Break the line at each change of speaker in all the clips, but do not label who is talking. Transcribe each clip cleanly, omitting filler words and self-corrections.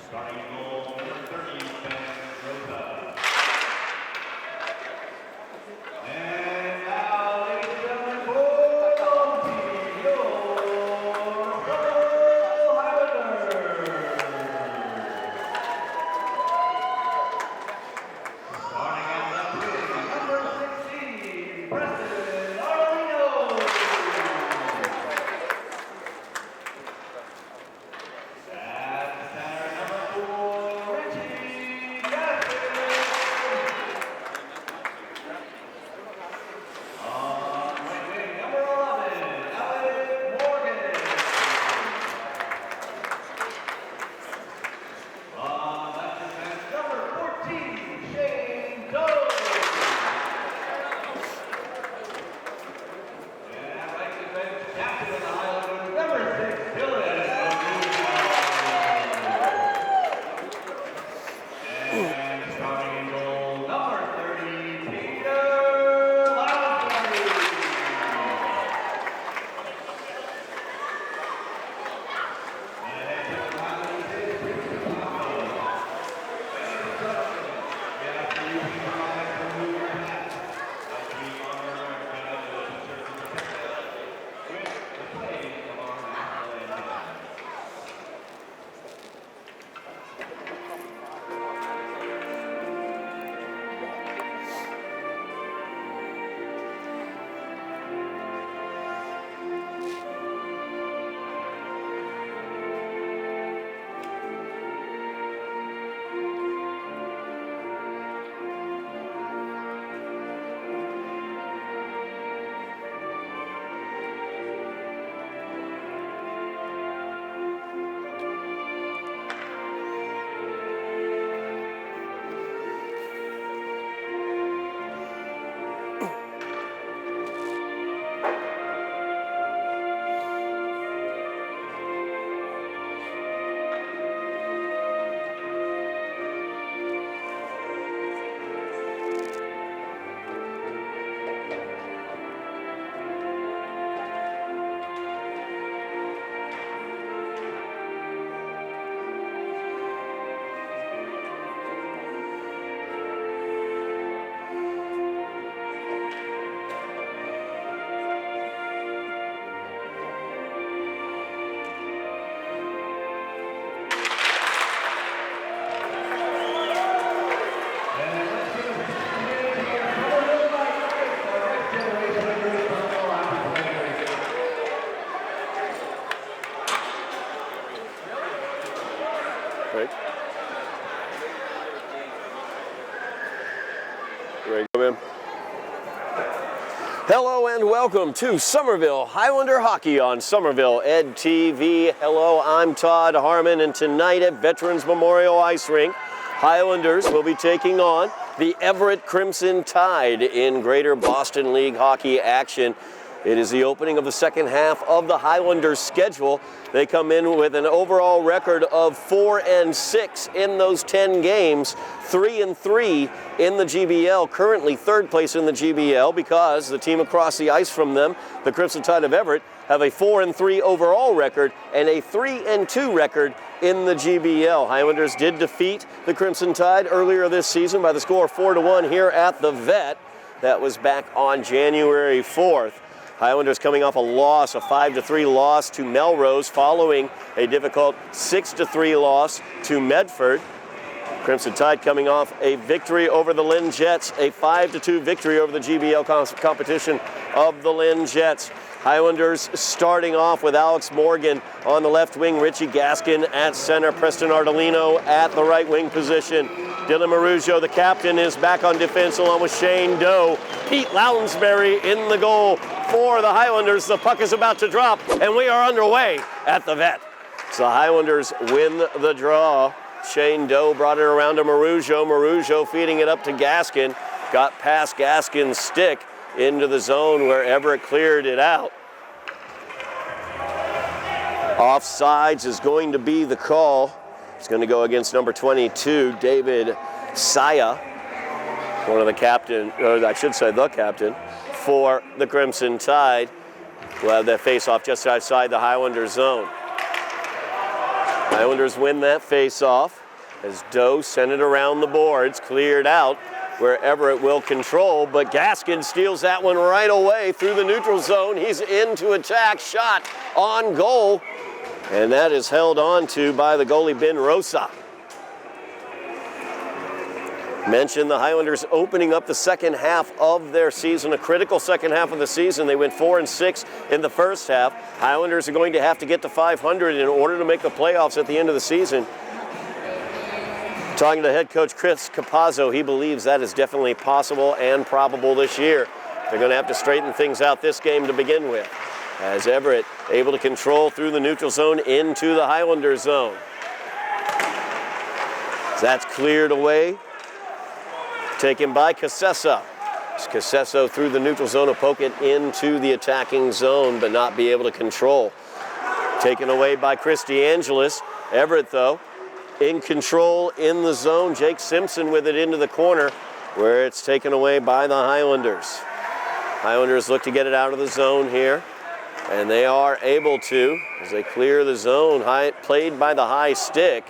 Starting in goal, number 30, Ben Rosa. And now, ladies and gentlemen, for your Highlanders. Starting at left wing, number 16, Preston Arlino. At center, number 4, Richie Gaston. On right wing, number 11, Alec Morgan. On left defense, number 14, Shane Doe. And at right defense, captain of the Highlanders, number 6, Dylan O'Neill. And starting in goal, number 30, Peter Lounsbury. And head coach of the Highlanders is Richard Todd. Yeah, for you people out there who move your hats, like we honor the t-shirts and the with the playing of our national anthem.
Right. Ready to go in? Hello and welcome to Somerville Highlander Hockey on Somerville Ed TV. Hello, I'm Todd Harmon, and tonight at Veterans Memorial Ice Rink, Highlanders will be taking on the Everett Crimson Tide in Greater Boston League hockey action. It is the opening of the second half of the Highlanders schedule. They come in with an overall record of 4-6 in those 10 games, 3-3 in the GBL, currently third place in the GBL because the team across the ice from them, the Crimson Tide of Everett, have a 4-3 overall record and a 3-2 record in the GBL. Highlanders did defeat the Crimson Tide earlier this season by the score of 4-1 here at the Vet. That was back on January 4th. Highlanders coming off a loss, a 5-3 loss to Melrose, following a difficult 6-3 loss to Medford. Crimson Tide coming off a victory over the Lynn Jets, a 5-2 victory over the GBL competition of the Lynn Jets. Highlanders starting off with Alex Morgan on the left wing, Richie Gaskin at center, Preston Ardolino at the right wing position. Dylan Marujo, the captain, is back on defense along with Shane Doe. Pete Lounsbury in the goal for the Highlanders. The puck is about to drop, and we are underway at the Vet. So the Highlanders win the draw. Shane Doe brought it around to Marujo. Marujo feeding it up to Gaskin. Got past Gaskin's stick into the zone where Everett cleared it out. Offsides is going to be the call. It's going to go against number 22, David Saya, one of the captain, or I should say the captain, for the Crimson Tide. We'll have that face-off just outside the Highlander zone. Highlanders win that face-off as Doe sent it around the boards, cleared out where Everett will control, but Gaskin steals that one right away through the neutral zone. He's in to attack, shot on goal, and that is held on to by the goalie Ben Rosa. Mentioned the Highlanders opening up the second half of their season, a critical second half of the season. They went 4-6 in the first half. Highlanders are going to have to get to 500 in order to make the playoffs at the end of the season. Talking to head coach Chris Capazzo, he believes that is definitely possible and probable this year. They're going to have to straighten things out this game to begin with, as Everett able to control through the neutral zone into the Highlanders zone. That's cleared away, taken by Casessa. Casessa through the neutral zone will poke it into the attacking zone, but not be able to control. Taken away by Chris DeAngelis. Everett, though, in control in the zone. Jake Simpson with it into the corner, where it's taken away by the Highlanders. Highlanders look to get it out of the zone here, and they are able to as they clear the zone. Played by the high stick.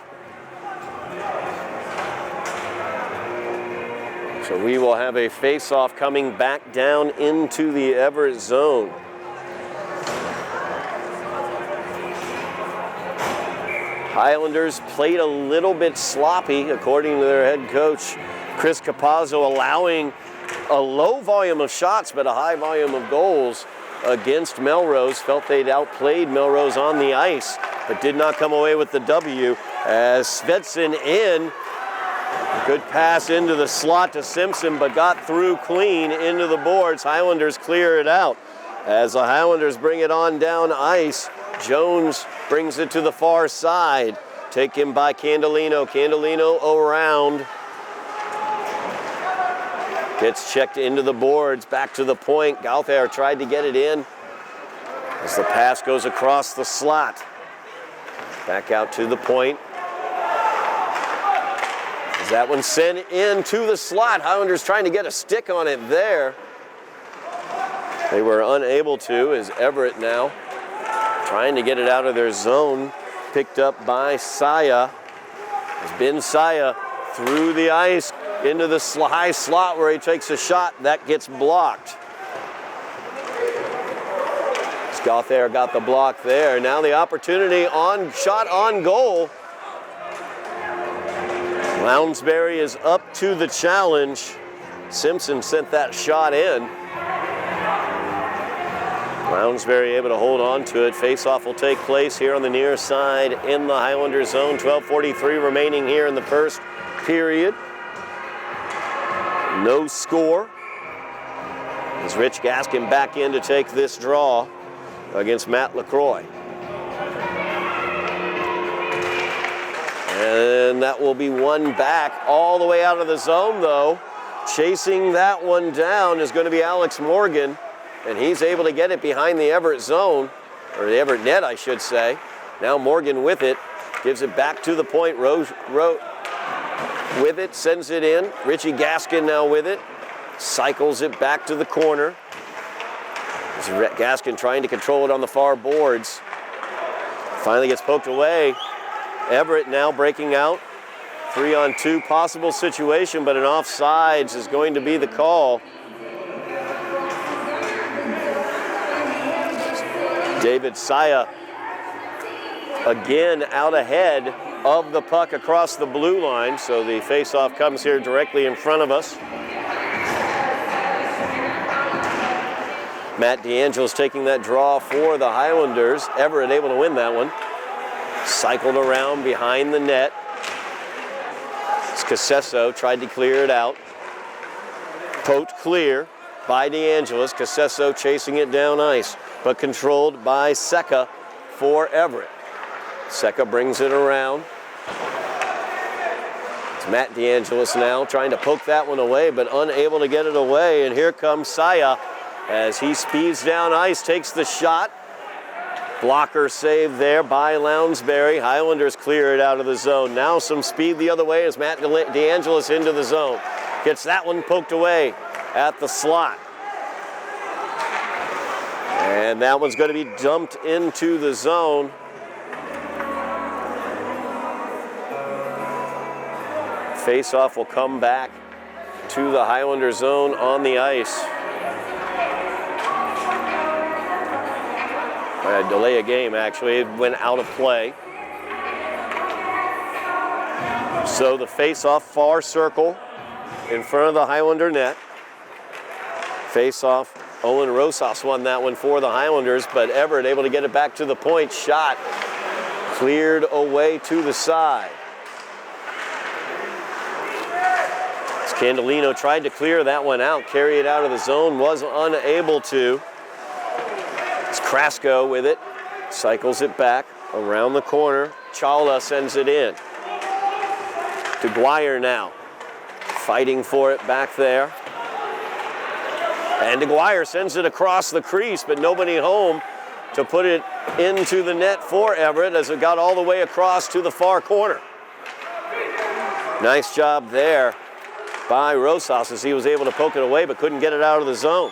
So we will have a face-off coming back down into the Everett zone. Highlanders played a little bit sloppy, according to their head coach, Chris Capazzo, allowing a low volume of shots but a high volume of goals against Melrose. Felt they'd outplayed Melrose on the ice, but did not come away with the W. As Svensson in, a good pass into the slot to Simpson, but got through clean into the boards. Highlanders clear it out. As the Highlanders bring it on down ice, Jones brings it to the far side. Taken by Candolino. Candolino around. Gets checked into the boards, back to the point. Gauthier tried to get it in as the pass goes across the slot. Back out to the point. As that one sent into the slot. Highlanders trying to get a stick on it there. They were unable to, as Everett now trying to get it out of their zone. Picked up by Saya. As Ben Saya through the ice into the high slot where he takes a shot. That gets blocked. Gauthier got the block there. Now the opportunity on shot on goal. Lounsbury is up to the challenge. Simpson sent that shot in. Lounsbury able to hold on to it. Face-off will take place here on the near side in the Highlander zone. 12:43 remaining here in the first period. No score. As Rich Gaskin back in to take this draw against Matt LaCroix. And that will be one back all the way out of the zone, though. Chasing that one down is going to be Alex Morgan. And he's able to get it behind the Everett zone, or the Everett net, I should say. Now Morgan with it, gives it back to the point. Rose with it, sends it in. Richie Gaskin now with it, cycles it back to the corner. Gaskin trying to control it on the far boards. Finally gets poked away. Everett now breaking out. 3-on-2 possible situation, but an offsides is going to be the call. David Saya again out ahead of the puck across the blue line, so the face-off comes here directly in front of us. Matt DeAngelis taking that draw for the Highlanders. Everett able to win that one. Cycled around behind the net. Cassesso tried to clear it out. Poked clear by DeAngelis. Cassesso chasing it down ice, but controlled by Secca for Everett. Secca brings it around. It's Matt DeAngelis now trying to poke that one away, but unable to get it away. And here comes Saya as he speeds down ice, takes the shot. Blocker save there by Lounsbury. Highlanders clear it out of the zone. Now some speed the other way as Matt DeAngelis into the zone. Gets that one poked away at the slot. And that one's going to be dumped into the zone. face-off will come back to the Highlander zone on the ice. Delay a game, actually. It went out of play. So the face-off, far circle in front of the Highlander net. Face-off, Owen Rosas won that one for the Highlanders, but Everett able to get it back to the point. Shot cleared away to the side. Scandolino tried to clear that one out, carry it out of the zone, was unable to. It's Krasko with it, cycles it back around the corner. Chala sends it in. DeGuire now, fighting for it back there. And DeGuire sends it across the crease, but nobody home to put it into the net for Everett as it got all the way across to the far corner. Nice job there by Rosas as he was able to poke it away but couldn't get it out of the zone.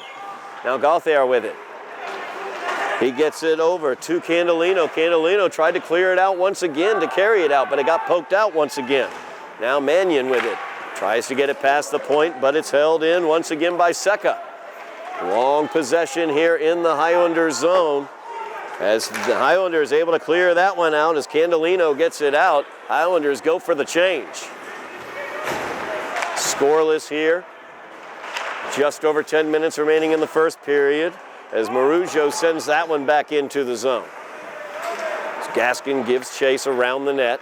Now Gauthier with it. He gets it over to Candolino. Candolino tried to clear it out once again to carry it out, but it got poked out once again. Now Mannion with it. Tries to get it past the point, but it's held in once again by Seca. Long possession here in the Highlanders zone as the Highlanders able to clear that one out as Candolino gets it out. Highlanders go for the change. Scoreless here. Just over 10 minutes remaining in the first period as Marujo sends that one back into the zone. As Gaskin gives chase around the net.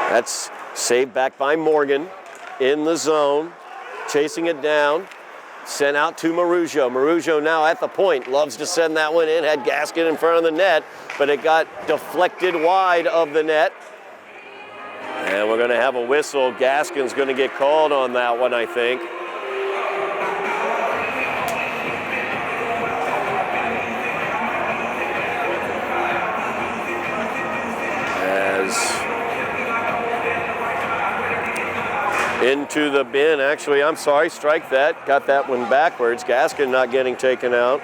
That's saved back by Morgan in the zone. Chasing it down. Sent out to Marujo. Marujo now at the point. Loves to send that one in. Had Gaskin in front of the net, but it got deflected wide of the net. And we're going to have a whistle. Gaskin's going to get called on that one, I think. Into the bin, actually, I'm sorry, strike that. Got that one backwards. Gaskin not getting taken out.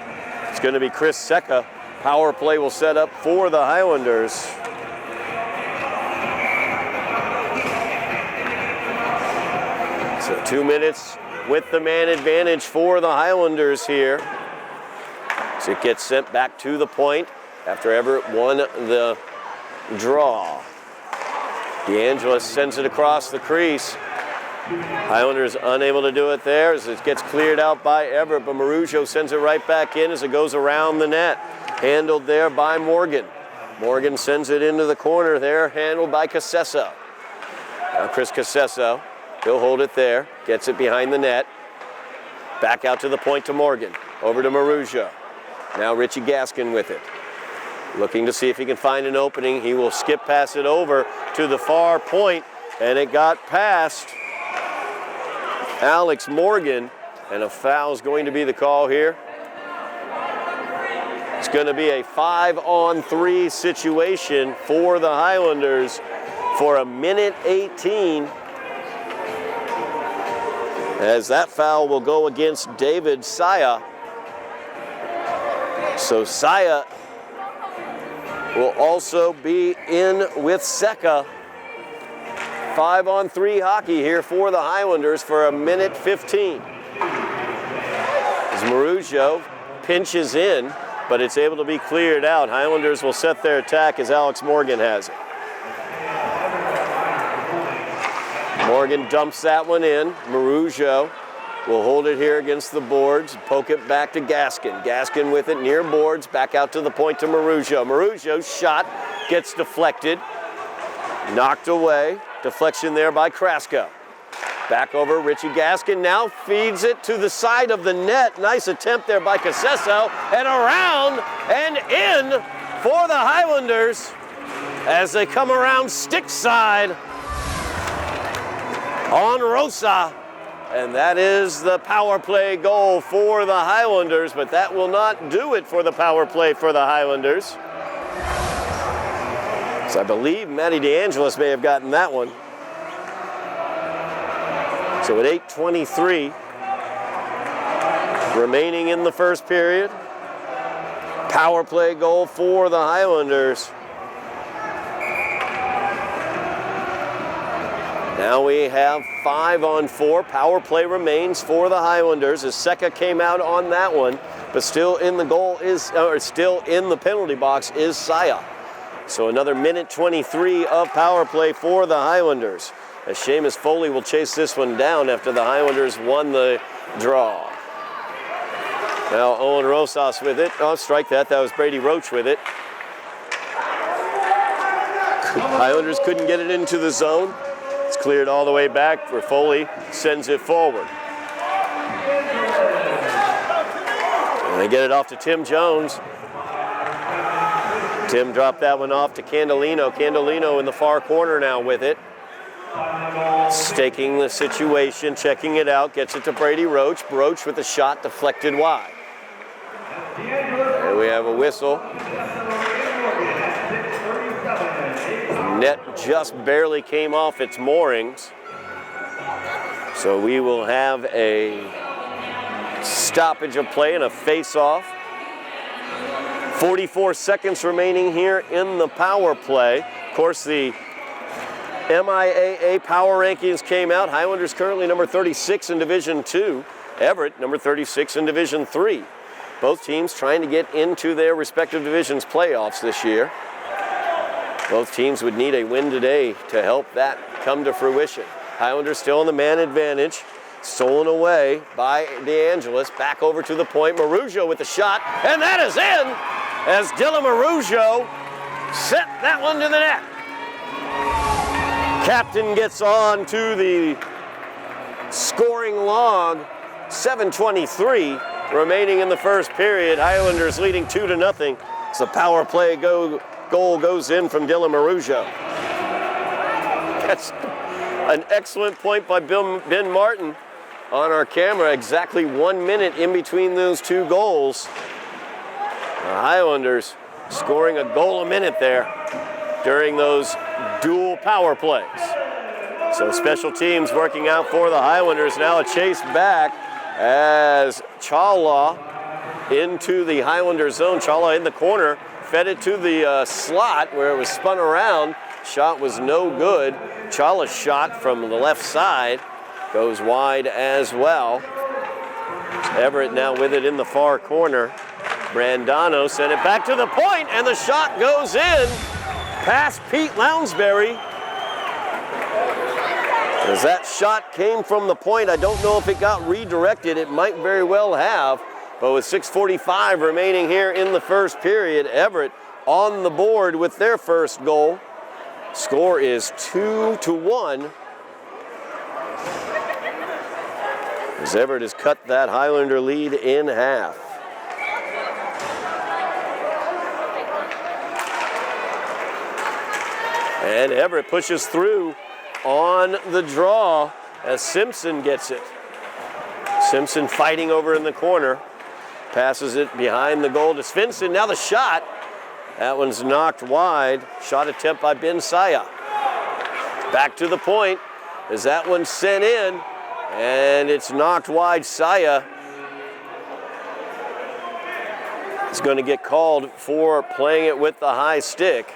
It's going to be Chris Seca. Power play will set up for the Highlanders. So 2 minutes with the man advantage for the Highlanders here. So it gets sent back to the point after Everett won the draw. DeAngelis sends it across the crease. Highlanders unable to do it there as it gets cleared out by Everett, but Marujo sends it right back in as it goes around the net. Handled there by Morgan. Morgan sends it into the corner there, handled by Casesso. Now Chris Casesso, he'll hold it there, gets it behind the net. Back out to the point to Morgan, over to Marujo. Now Richie Gaskin with it. Looking to see if he can find an opening. He will skip pass it over to the far point, and it got past Alex Morgan, and a foul is going to be the call here. It's going to be a 5-on-3 situation for the Highlanders for 1:18. As that foul will go against David Saya. So Saya will also be in with Seca. 5-on-3 hockey here for the Highlanders for 1:15. As Marujo pinches in, but it's able to be cleared out. Highlanders will set their attack as Alex Morgan has it. Morgan dumps that one in. Marujo will hold it here against the boards, poke it back to Gaskin. Gaskin with it near boards, back out to the point to Marujo. Marujo's shot gets deflected, knocked away. Deflection there by Krasko. Back over Richie Gaskin now feeds it to the side of the net. Nice attempt there by Casesso, and around and in for the Highlanders as they come around stick side on Rosa. And that is the power play goal for the Highlanders, but that will not do it for the power play for the Highlanders. So I believe Matty DeAngelis may have gotten that one. So at 8:23 remaining in the first period, power play goal for the Highlanders. Now we have 5-on-4. Power play remains for the Highlanders as Seka came out on that one, but still in the still in the penalty box is Saya. So another minute 23 of power play for the Highlanders, as Seamus Foley will chase this one down after the Highlanders won the draw. Now Owen Rosas with it. Oh, strike that. That was Brady Roach with it. Highlanders couldn't get it into the zone. It's cleared all the way back where Foley sends it forward. And they get it off to Tim Jones. Tim dropped that one off to Candolino. Candolino in the far corner now with it. Staking the situation, checking it out, gets it to Brady Roach. Roach with a shot deflected wide. And we have a whistle. Net just barely came off its moorings. So we will have a stoppage of play and a face-off. 44 seconds remaining here in the power play. Of course, the MIAA power rankings came out. Highlanders currently number 36 in Division II. Everett number 36 in Division III. Both teams trying to get into their respective divisions playoffs this year. Both teams would need a win today to help that come to fruition. Highlanders still in the man advantage. Stolen away by DeAngelis. Back over to the point. Marujo with the shot. And that is in as Dylan Marujo set that one to the net. Captain gets on to the scoring log. 7:23 remaining in the first period. Highlanders leading 2-0. As the power play goal goes in from Dylan Marujo. That's an excellent point by Ben Martin on our camera. Exactly 1 minute in between those two goals. The Highlanders scoring a goal a minute there during those dual power plays. So special teams working out for the Highlanders. Now a chase back as Chawla into the Highlander zone. Chawla in the corner, fed it to the slot where it was spun around. Shot was no good. Chawla's shot from the left side goes wide as well. Everett now with it in the far corner. Brandano sent it back to the point, and the shot goes in past Pete Lounsbury. As that shot came from the point, I don't know if it got redirected. It might very well have. But with 6:45 remaining here in the first period, Everett on the board with their first goal. Score is 2-1. As Everett has cut that Highlander lead in half. And Everett pushes through on the draw as Simpson gets it. Simpson fighting over in the corner. Passes it behind the goal to Svensson. Now the shot. That one's knocked wide. Shot attempt by Ben Saya. Back to the point. Is that one sent in? And it's knocked wide. Saya is going to get called for playing it with the high stick.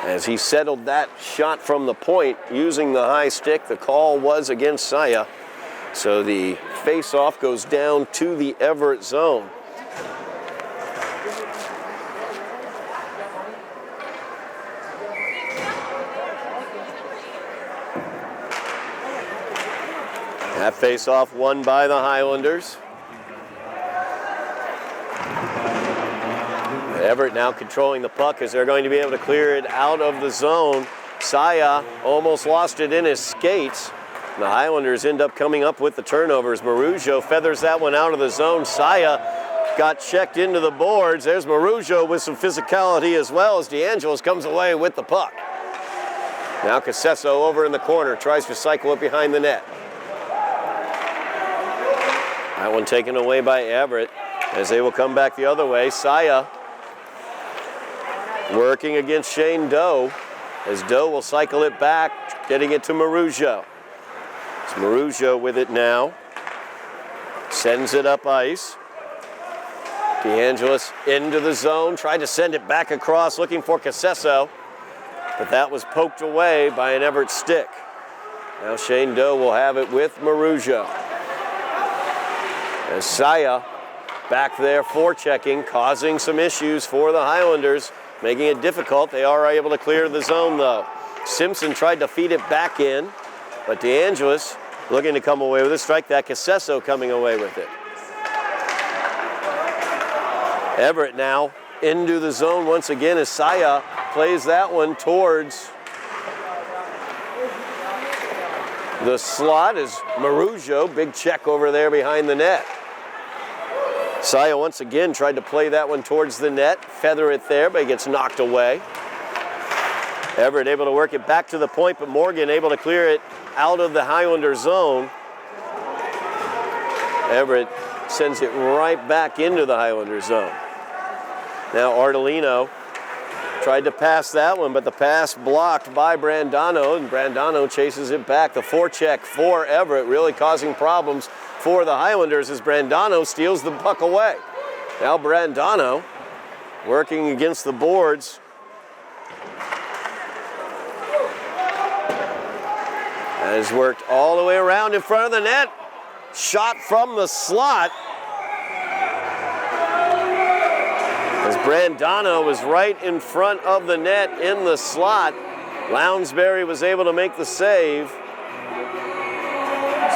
As he settled that shot from the point using the high stick, the call was against Saya. So the face-off goes down to the Everett zone. That face-off won by the Highlanders. Everett now controlling the puck as they're going to be able to clear it out of the zone. Saya almost lost it in his skates. The Highlanders end up coming up with the turnovers. Marujo feathers that one out of the zone. Saya got checked into the boards. There's Marujo with some physicality as well as DeAngelis comes away with the puck. Now Casesso over in the corner, tries to cycle it behind the net. That one taken away by Everett as they will come back the other way. Saya working against Shane Doe as Doe will cycle it back, getting it to Marujo. It's Marujo with it now. Sends it up ice. DeAngelis into the zone, tried to send it back across, looking for Casesso. but that was poked away by an Everett stick. Now Shane Doe will have it with Marujo. As Saya back there forechecking, causing some issues for the Highlanders, making it difficult. They are able to clear the zone though. Simpson tried to feed it back in, but DeAngelis looking to come away with it. Strike that, Casesso coming away with it. Everett now into the zone once again as Saya plays that one towards the slot as Marujo, big check over there behind the net. Saya once again tried to play that one towards the net, feather it there, but he gets knocked away. Everett able to work it back to the point, but Morgan able to clear it out of the Highlander zone. Everett sends it right back into the Highlander zone. Now Ardolino tried to pass that one, but the pass blocked by Brandano, and Brandano chases it back. The forecheck for Everett really causing problems for the Highlanders as Brandano steals the puck away. Now Brandano working against the boards. Has worked all the way around in front of the net. Shot from the slot. As Brandano was right in front of the net in the slot, Lounsbury was able to make the save.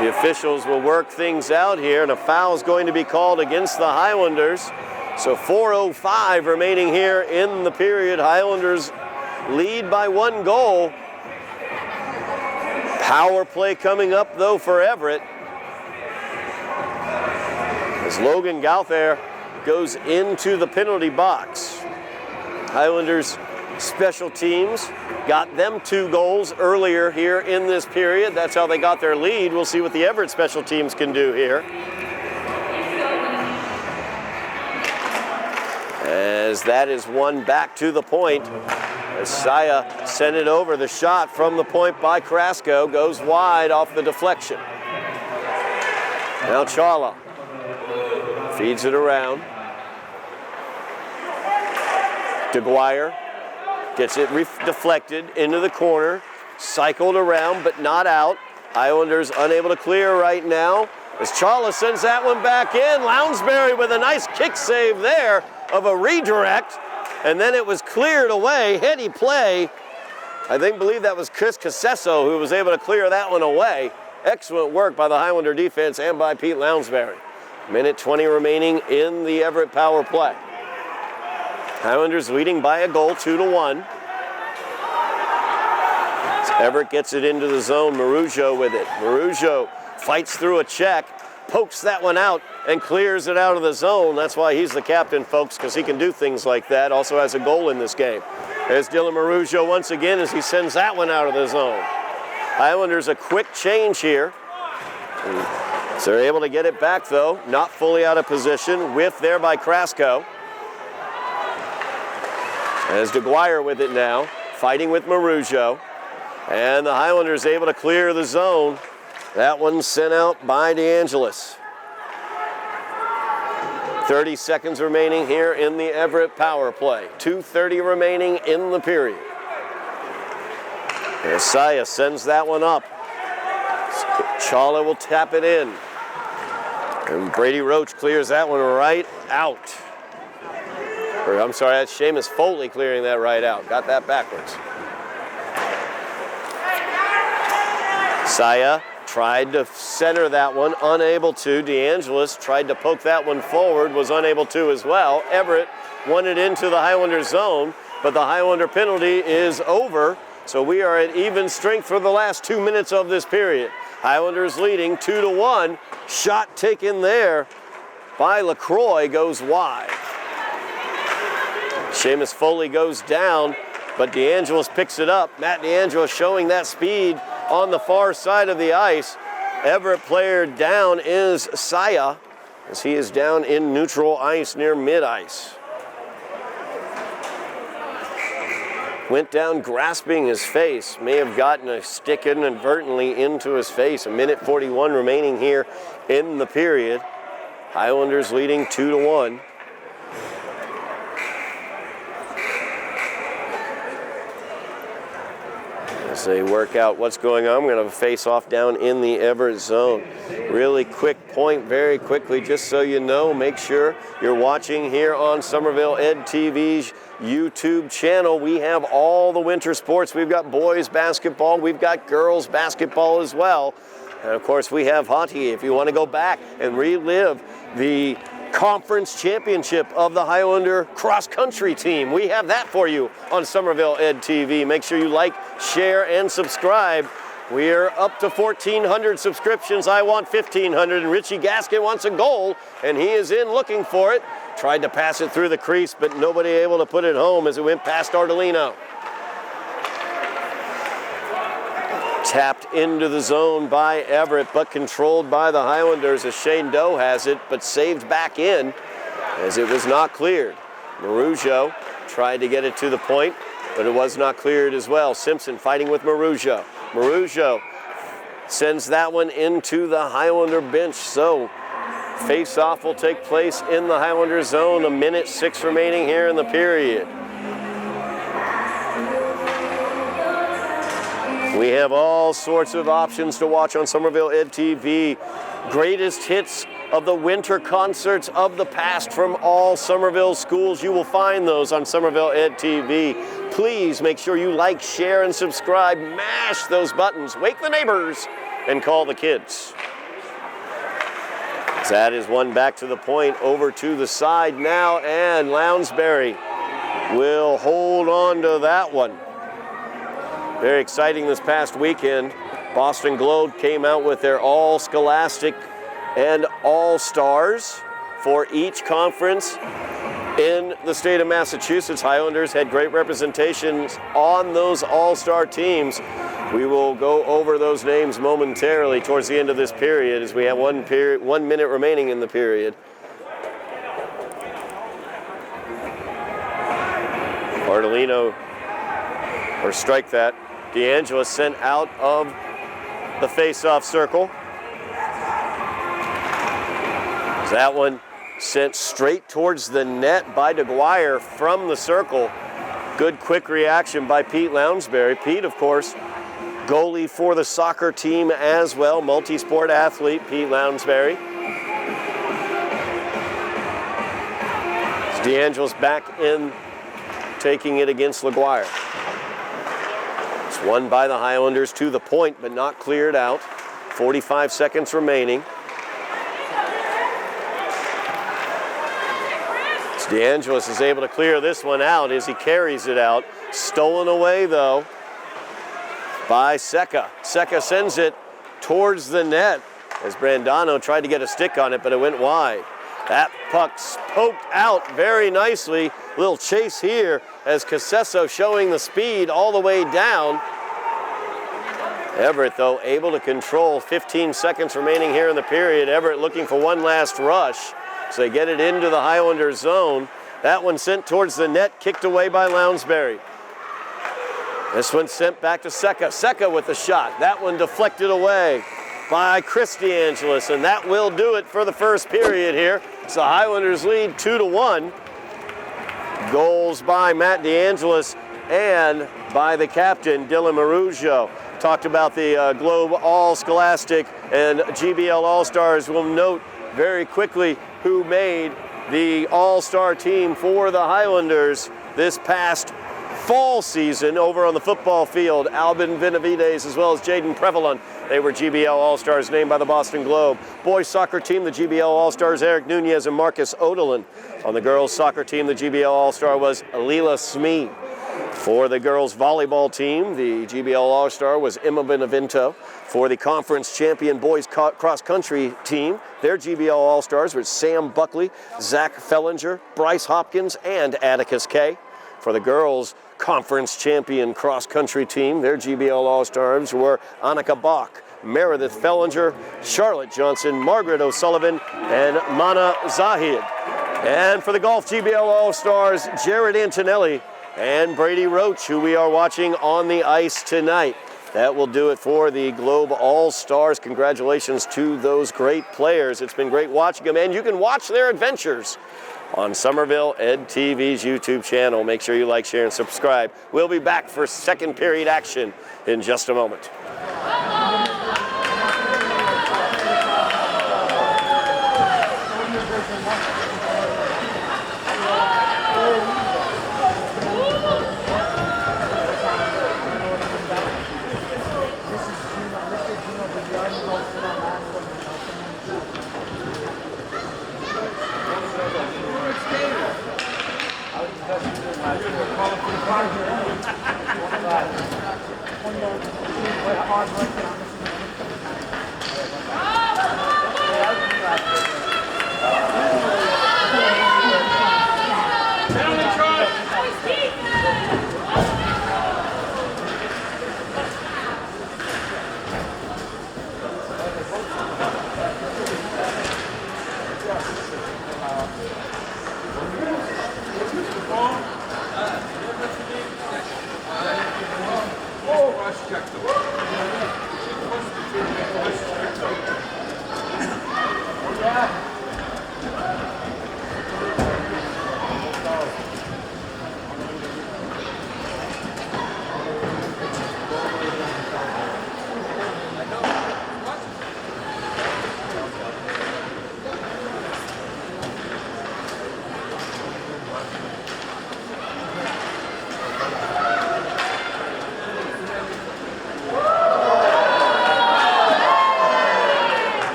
The officials will work things out here, and a foul is going to be called against the Highlanders. So 4:05 remaining here in the period. Highlanders lead by 1 goal. Power play coming up though for Everett. As Logan Gauthier goes into the penalty box. Highlanders special teams got them 2 goals earlier here in this period. That's how they got their lead. We'll see what the Everett special teams can do here. As that is won back to the point. As Saya sent it over, the shot from the point by Carrasco goes wide off the deflection. Now Charla feeds it around. DeGuire gets it deflected into the corner, cycled around but not out. Highlanders unable to clear right now. As Charla sends that one back in, Lounsbury with a nice kick save there of a redirect, and then it was cleared away. Heady play. Believe that was Chris Casesso who was able to clear that one away. Excellent work by the Highlander defense and by Pete Lounsbury. Minute 20 remaining in the Everett power play. Highlanders leading by a goal, 2-1. Everett gets it into the zone, Marujo with it. Marujo fights through a check, pokes that one out, and clears it out of the zone. That's why he's the captain, folks, because he can do things like that. Also has a goal in this game. There's Dylan Marujo once again as he sends that one out of the zone. Highlanders a quick change here. So they're able to get it back, though. Not fully out of position. Whiff there by Carrasco. As DeGuire with it now, fighting with Marujo. And the Highlanders able to clear the zone. That one sent out by DeAngelis. 30 seconds remaining here in the Everett power play. 2:30 remaining in the period. Saya sends that one up. Charla will tap it in. And Brady Roach clears that one right out. I'm sorry, that's Seamus Foley clearing that right out. Got that backwards. Saya tried to center that one, unable to. DeAngelis tried to poke that one forward, was unable to as well. Everett won it into the Highlander zone, but the Highlander penalty is over. So we are at even strength for the last 2 minutes of this period. Highlanders leading 2-1. Shot taken there by LaCroix goes wide. Seamus Foley goes down, but DeAngelis picks it up. Matt DeAngelis showing that speed on the far side of the ice. Everett player down is Saya, as he is down in neutral ice near mid-ice. Went down grasping his face, may have gotten a stick inadvertently into his face. 1:41 remaining here in the period. Highlanders leading 2-1. as they work out what's going on. We're going to have a face-off down in the Everett zone. Really quick point, very quickly, just so you know, make sure you're watching here on Somerville Ed TV's YouTube channel. We have all the winter sports. We've got boys basketball, we've got girls basketball as well. And of course, we have hockey. If you want to go back and relive the conference championship of the Highlander cross-country team, we have that for you on Somerville Ed TV. Make sure you like, share, and subscribe. We're up to 1,400 subscriptions. I want 1,500, and Richie Gaskin wants a goal, and he is in looking for it. Tried to pass it through the crease, but nobody able to put it home as it went past Ardolino. Tapped into the zone by Everett, but controlled by the Highlanders as Shane Doe has it, but saved back in as it was not cleared. Marujo tried to get it to the point, but it was not cleared as well. Simpson fighting with Marujo. Marujo sends that one into the Highlander bench, so face-off will take place in the Highlander zone. 1:06 remaining here in the period. We have all sorts of options to watch on Somerville Ed TV. Greatest hits of the winter concerts of the past from all Somerville schools. You will find those on Somerville Ed TV. Please make sure you like, share, and subscribe. Mash those buttons. Wake the neighbors and call the kids. That is one back to the point, over to the side now, and Lounsbury will hold on to that one. Very exciting this past weekend. Boston Globe came out with their all-scholastic and all-stars for each conference in the state of Massachusetts. Highlanders had great representations on those all-star teams. We will go over those names momentarily towards the end of this period as we have 1 minute remaining in the period. Ardolino, or strike that. DeAngelo sent out of the face-off circle. That one sent straight towards the net by DeGuire from the circle. Good quick reaction by Pete Lounsbury. Pete, of course, goalie for the soccer team as well, multi-sport athlete, Pete Lounsbury. DeAngelo's back in, taking it against LaGuire. It's won by the Highlanders to the point, but not cleared out. 45 seconds remaining. DeAngelis is able to clear this one out as he carries it out. Stolen away, though, by Secca. Secca sends it towards the net as Brandano tried to get a stick on it, but it went wide. That puck's poked out very nicely. Little chase here as Casesso showing the speed all the way down. Everett, though, able to control. 15 seconds remaining here in the period. Everett looking for one last rush. So they get it into the Highlander zone. That one sent towards the net, kicked away by Lounsbury. This one sent back to Secca. Secca with the shot. That one deflected away by Chris DeAngelis, and that will do it for the first period here. It's the Highlanders lead 2-1. Goals by Matt DeAngelis and by the captain, Dylan Marujo. Talked about the Globe All-Scholastic and GBL All-Stars. We'll note very quickly who made the all-star team for the Highlanders this past fall season over on the football field. Albin Benavides as well as Jaden Prevalon. They were GBL All-Stars named by the Boston Globe. Boys soccer team, the GBL All-Stars, Eric Nunez and Marcus Odolin. On the girls soccer team, the GBL All-Star was Alila Smee. For the girls volleyball team, the GBL All-Star was Emma Benevento. For the conference champion boys cross-country team, their GBL All-Stars were Sam Buckley, Zach Fellinger, Bryce Hopkins, and Atticus Kay. For the girls conference champion cross-country team, their GBL All-Stars were Annika Bach, Meredith Fellinger, Charlotte Johnson, Margaret O'Sullivan, and Mana Zahid. And for the golf GBL All-Stars, Jared Antonelli and Brady Roach, who we are watching on the ice tonight. That will do it for the Globe All-Stars. Congratulations to those great players. It's been great watching them, and you can watch their adventures on Somerville Ed TV's YouTube channel. Make sure you like, share, and subscribe. We'll be back for second period action in just a moment.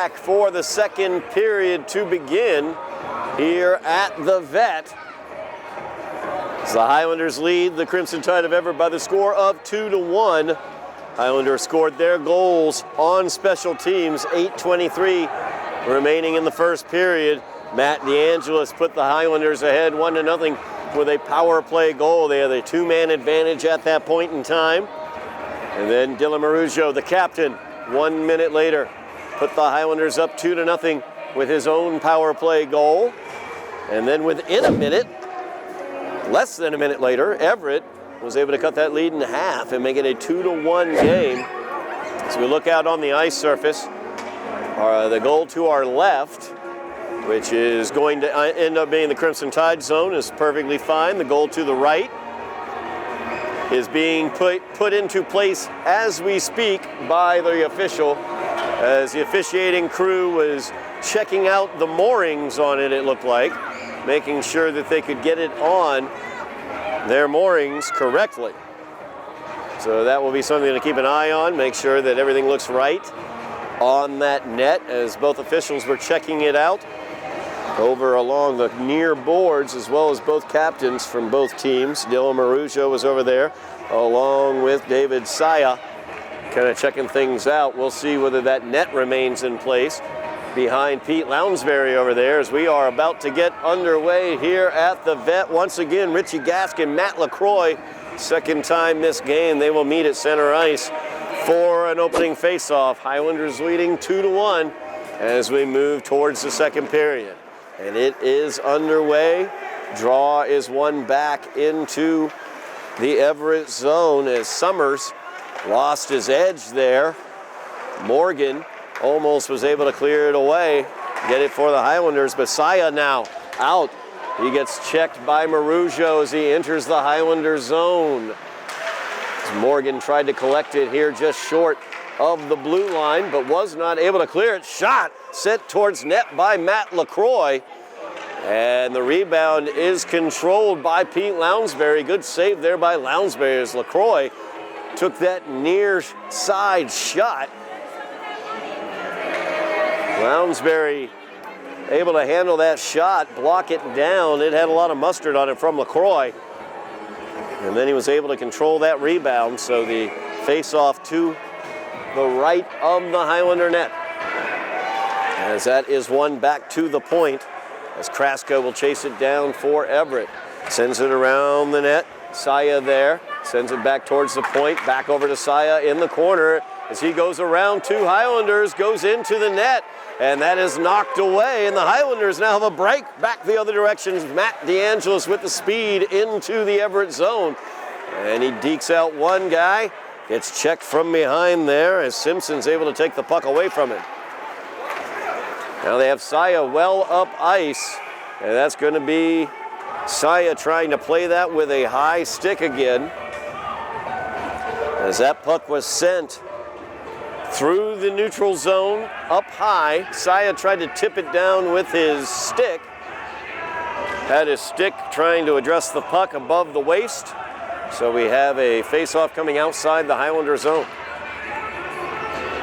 back for the second period to begin here at the Vet. As the Highlanders lead the Crimson Tide of Everett by the score of 2-1. Highlanders scored their goals on special teams, 8:23 remaining in the first period. Matt DeAngelis put the Highlanders ahead 1-0 with a power play goal. They had a two-man advantage at that point in time. And then Dylan Marujo, the captain, 1 minute later, put the Highlanders up 2-0 with his own power play goal. And then within a minute, less than a minute later, Everett was able to cut that lead in half and make it a 2-1 game. As we look out on the ice surface, the goal to our left, which is going to end up being the Crimson Tide zone, is perfectly fine. The goal to the right is being put into place as we speak by the official, as the officiating crew was checking out the moorings on it, it looked like, making sure that they could get it on their moorings correctly. So that will be something to keep an eye on, make sure that everything looks right on that net as both officials were checking it out over along the near boards, as well as both captains from both teams. Dylan Marujo was over there along with David Saya, kind of checking things out. We'll see whether that net remains in place behind Pete Lounsbury over there, as we are about to get underway here at the Vet. Once again, Richie Gaskin, Matt LaCroix, second time this game. They will meet at center ice for an opening faceoff. Highlanders leading 2-1 as we move towards the second period. And it is underway. Draw is won back into the Everett zone as Summers lost his edge there. Morgan almost was able to clear it away, get it for the Highlanders. Messiah now out. He gets checked by Marujo as he enters the Highlander zone. As Morgan tried to collect it here just short of the blue line, but was not able to clear it. Shot sent towards net by Matt LaCroix. And the rebound is controlled by Pete Lounsbury. Good save there by Lounsbury as LaCroix took that near side shot. Lounsbury able to handle that shot, block it down. It had a lot of mustard on it from LaCroix. And then he was able to control that rebound. So the face-off to the right of the Highlander net. As that is won back to the point, as Krasko will chase it down for Everett. Sends it around the net. Saya there. Sends it back towards the point. Back over to Saya in the corner as he goes around two Highlanders, goes into the net. And that is knocked away, and the Highlanders now have a break back the other direction. Matt DeAngelis with the speed into the Everett zone. And he dekes out one guy. Gets checked from behind there as Simpson's able to take the puck away from him. Now they have Saya well up ice, and that's going to be Saya trying to play that with a high stick again. As that puck was sent through the neutral zone, up high. Saya tried to tip it down with his stick. Had his stick trying to address the puck above the waist. So we have a face-off coming outside the Highlander zone.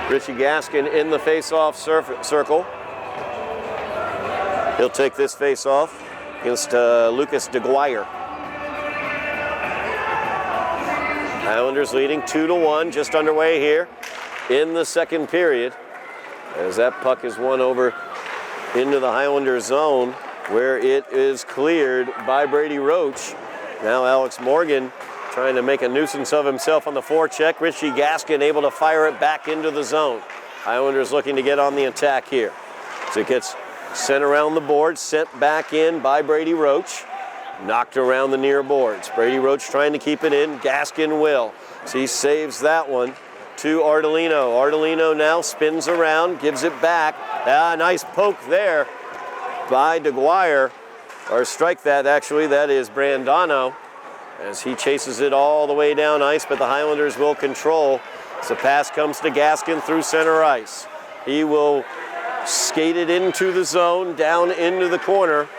Richie Gaskin in the face-off circle. He'll take this face-off against Lucas DeGuire. Highlanders leading 2-1, just underway here in the second period, as that puck is won over into the Highlander zone, where it is cleared by Brady Roach. Now Alex Morgan trying to make a nuisance of himself on the forecheck. Richie Gaskin able to fire it back into the zone. Highlanders looking to get on the attack here. So it gets sent around the board, sent back in by Brady Roach. Knocked around the near boards. Brady Roach trying to keep it in. Gaskin will. So he saves that one to Ardolino. Ardolino now spins around, gives it back. Nice poke there by DeGuire. Or strike that, actually. That is Brandano as he chases it all the way down ice, but the Highlanders will control. So pass comes to Gaskin through center ice. He will skate it into the zone, down into the corner.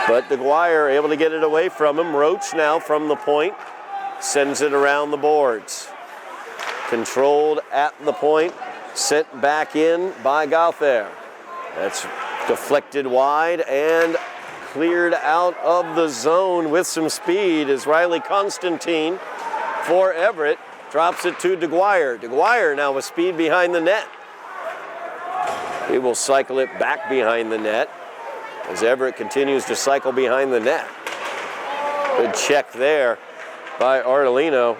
But DeGuire able to get it away from him. Roach now from the point sends it around the boards. Controlled at the point sent back in by Gauthier. That's deflected wide and cleared out of the zone with some speed as Riley Constantine for Everett drops it to DeGuire. DeGuire now with speed behind the net. He will cycle it back behind the net as Everett continues to cycle behind the net. Good check there by Ardolino.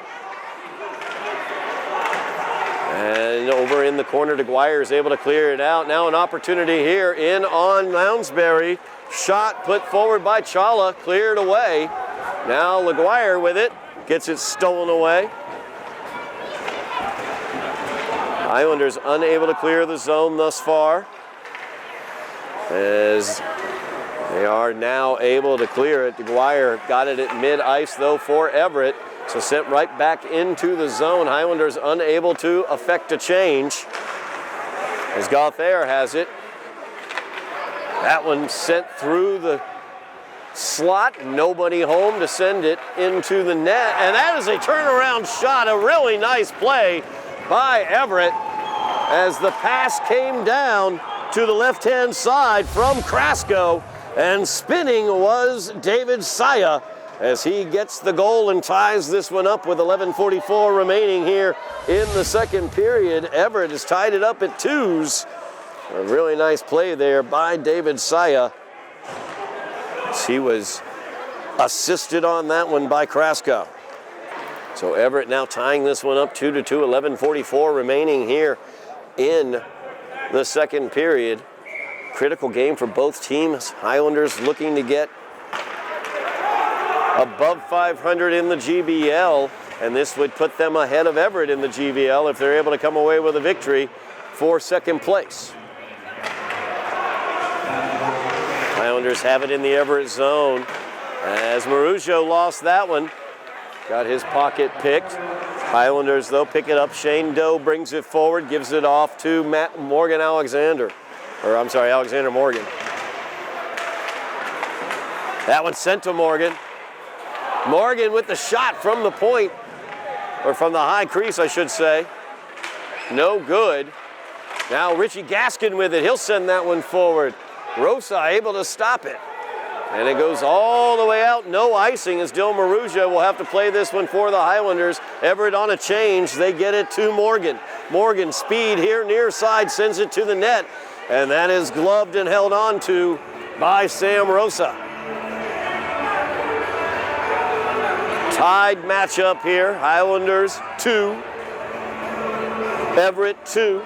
And over in the corner, DeGuire is able to clear it out. Now an opportunity here in on Lounsbury. Shot put forward by Chala, cleared away. Now LaGuire with it, gets it stolen away. Highlanders unable to clear the zone thus far, as they are now able to clear it. DeGuire got it at mid-ice though for Everett, so sent right back into the zone. Highlanders unable to effect a change as Gauthier has it. That one sent through the slot, nobody home to send it into the net, and that is a turnaround shot, a really nice play by Everett as the pass came down to the left-hand side from Krasko, and spinning was David Saya as he gets the goal and ties this one up with 11:44 remaining here in the second period. Everett has tied it up at 2s. A really nice play there by David Saya. He was assisted on that one by Krasko. So Everett now tying this one up 2-2, 11:44 remaining here in the second period. Critical game for both teams. Highlanders looking to get above 500 in the GBL, and this would put them ahead of Everett in the GBL if they're able to come away with a victory for second place. Highlanders have it in the Everett zone as Marujo lost that one. Got his pocket picked. Highlanders, though, pick it up. Shane Doe brings it forward, gives it off to Alexander Morgan. That one sent to Morgan. Morgan with the shot from the point, or from the high crease, I should say. No good. Now Richie Gaskin with it. He'll send that one forward. Rosa able to stop it. And it goes all the way out. No icing as Dylan Maruja will have to play this one for the Highlanders. Everett on a change. They get it to Morgan. Morgan, speed here near side, sends it to the net. And that is gloved and held on to by Sam Rosa. Tied matchup here. Highlanders 2. Everett 2.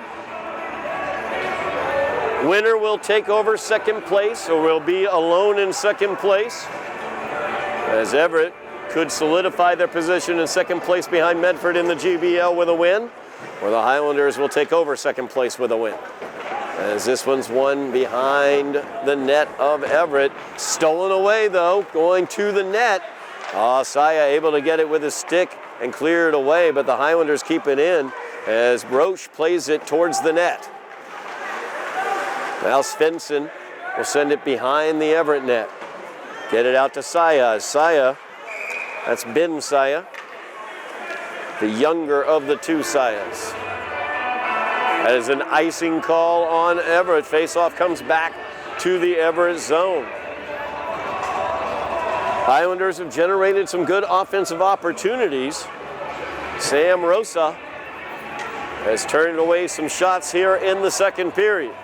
Winner will take over second place, or will be alone in second place, as Everett could solidify their position in second place behind Medford in the GBL with a win, or the Highlanders will take over second place with a win. As this one's won behind the net of Everett. Stolen away though, going to the net. Saya able to get it with his stick and clear it away, but the Highlanders keep it in as Broche plays it towards the net. Now Svensson will send it behind the Everett net. Get it out to Saya. Saya, that's Ben Saya, the younger of the two Sayas. That is an icing call on Everett. Faceoff comes back to the Everett zone. Highlanders have generated some good offensive opportunities. Sam Rosa has turned away some shots here in the second period.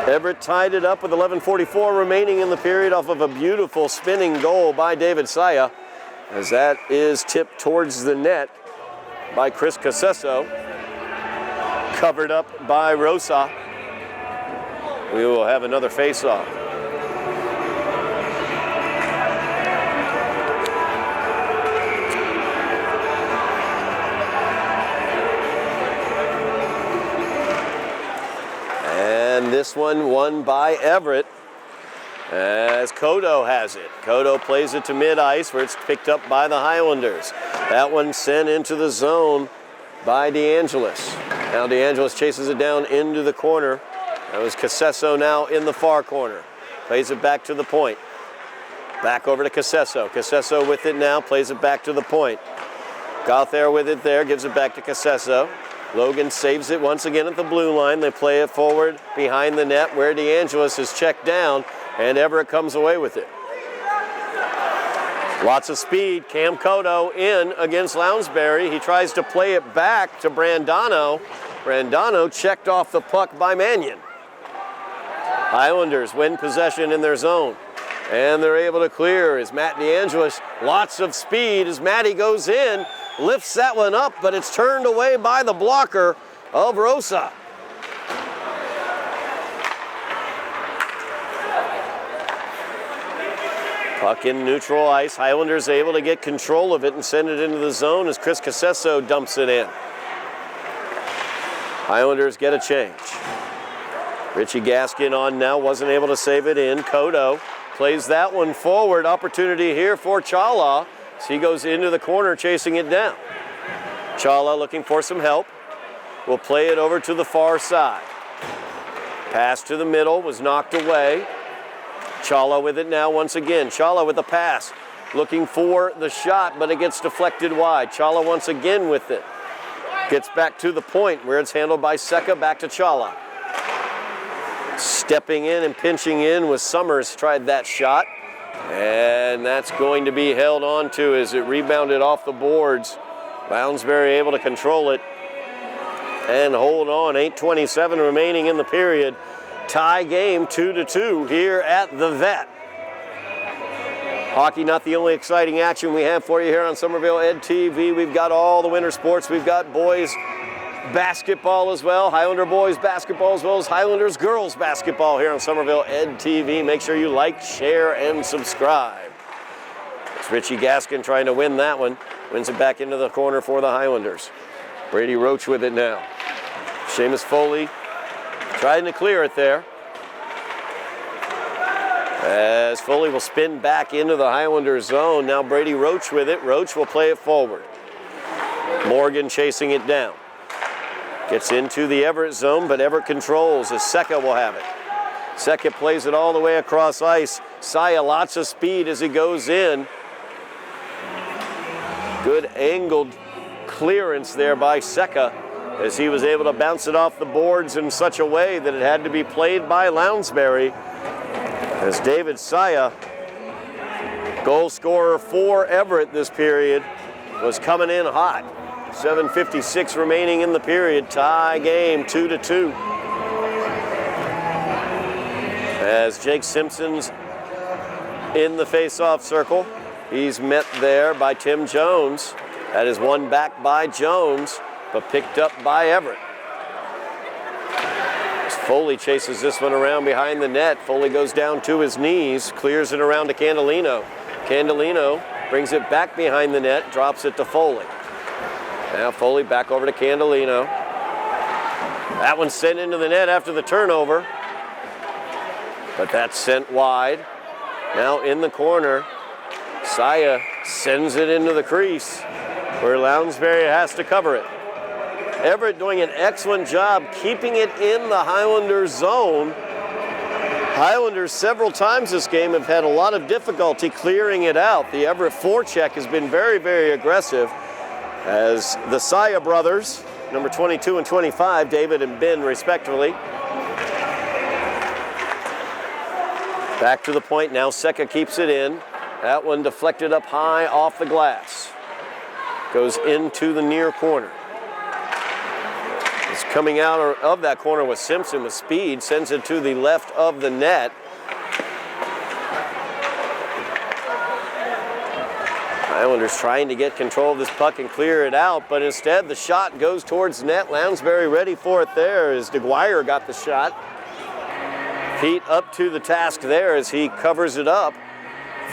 Everett tied it up with 11:44 remaining in the period off of a beautiful spinning goal by David Saya, as that is tipped towards the net by Chris Casesso, covered up by Rosa. We will have another face-off. And this one won by Everett as Kodo has it. Kodo plays it to mid-ice where it's picked up by the Highlanders. That one sent into the zone by DeAngelis. Now DeAngelis chases it down into the corner. That was Casesso now in the far corner. Plays it back to the point. Back over to Casesso. Casesso with it now, plays it back to the point. Gauthier with it there, gives it back to Casesso. Logan saves it once again at the blue line. They play it forward behind the net where DeAngelis is checked down, and Everett comes away with it. Lots of speed. Cam Cotto in against Lounsbury. He tries to play it back to Brandano. Brandano checked off the puck by Mannion. Highlanders win possession in their zone, and they're able to clear as Matt DeAngelis. Lots of speed as Matty goes in, lifts that one up, but it's turned away by the blocker of Rosa. Puck in neutral ice. Highlanders able to get control of it and send it into the zone as Chris Casesso dumps it in. Highlanders get a change. Richie Gaskin on now, wasn't able to save it in. Cotto plays that one forward. Opportunity here for Chala. So he goes into the corner chasing it down. Chala looking for some help. Will play it over to the far side. Pass to the middle was knocked away. Chala with it now once again. Chala with the pass. Looking for the shot, but it gets deflected wide. Chala once again with it. Gets back to the point where it's handled by Seka, back to Chala. Stepping in and pinching in with Summers, tried that shot. And that's going to be held on to as it rebounded off the boards. Lounsbury able to control it and hold on. 8:27 remaining in the period. Tie game 2-2 here at the Vet. Hockey not the only exciting action we have for you here on Somerville Ed TV. We've got all the winter sports. We've got boys basketball as well, Highlander boys basketball as well as Highlanders girls basketball here on Somerville Ed TV. Make sure you like, share, and subscribe. It's Richie Gaskin trying to win that one. Wins it back into the corner for the Highlanders. Brady Roach with it now. Seamus Foley trying to clear it there. As Foley will spin back into the Highlanders zone. Now Brady Roach with it. Roach will play it forward. Morgan chasing it down. Gets into the Everett zone, but Everett controls as Seka will have it. Seka plays it all the way across ice. Saya lots of speed as he goes in. Good angled clearance there by Seka as he was able to bounce it off the boards in such a way that it had to be played by Lounsbury. As David Saya, goal scorer for Everett this period, was coming in hot. 7:56 remaining in the period. Tie game 2-2. As Jake Simpson's in the face-off circle. He's met there by Tim Jones. That is won back by Jones, but picked up by Everett. As Foley chases this one around behind the net. Foley goes down to his knees, clears it around to Candelino. Candelino brings it back behind the net, drops it to Foley. Now Foley back over to Candelino. That one's sent into the net after the turnover, but that's sent wide. Now in the corner, Saya sends it into the crease where Lounsbury has to cover it. Everett doing an excellent job keeping it in the Highlanders zone. Highlanders several times this game have had a lot of difficulty clearing it out. The Everett forecheck has been very, very aggressive as the Saya brothers, number 22 and 25, David and Ben respectively. Back to the point now, Seka keeps it in. That one deflected up high off the glass. Goes into the near corner. It's coming out of that corner with Simpson with speed, sends it to the left of the net. Highlanders trying to get control of this puck and clear it out, but instead the shot goes towards net. Lounsbury ready for it there as DeGuire got the shot. Pete up to the task there as he covers it up.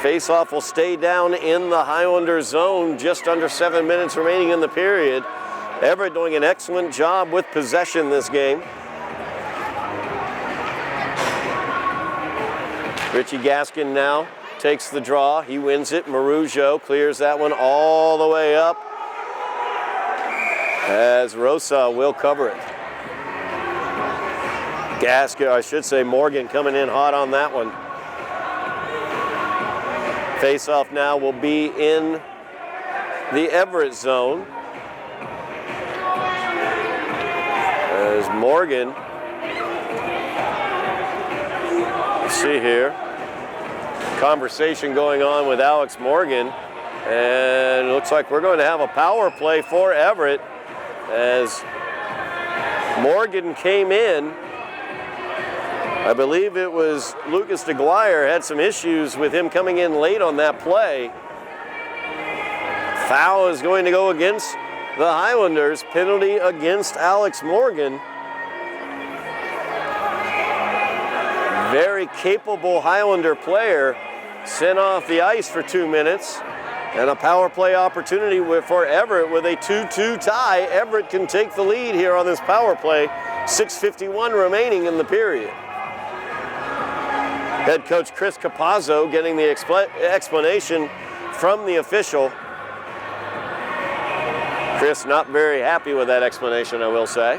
Face-off will stay down in the Highlanders zone, just under 7 minutes remaining in the period. Everett doing an excellent job with possession this game. Richie Gaskin now takes the draw. He wins it. Marujo clears that one all the way up as Rosa will cover it. Gaskin, I should say Morgan coming in hot on that one. Face-off now will be in the Everett zone. Morgan. Let's see here. Conversation going on with Alex Morgan. And it looks like we're going to have a power play for Everett as Morgan came in. I believe it was Lucas DeGuire had some issues with him coming in late on that play. Foul is going to go against the Highlanders. Penalty against Alex Morgan. Very capable Highlander player sent off the ice for 2 minutes. And a power play opportunity for Everett with a 2-2 tie. Everett can take the lead here on this power play. 6:51 remaining in the period. Head coach Chris Capazzo getting the explanation from the official. Chris not very happy with that explanation, I will say.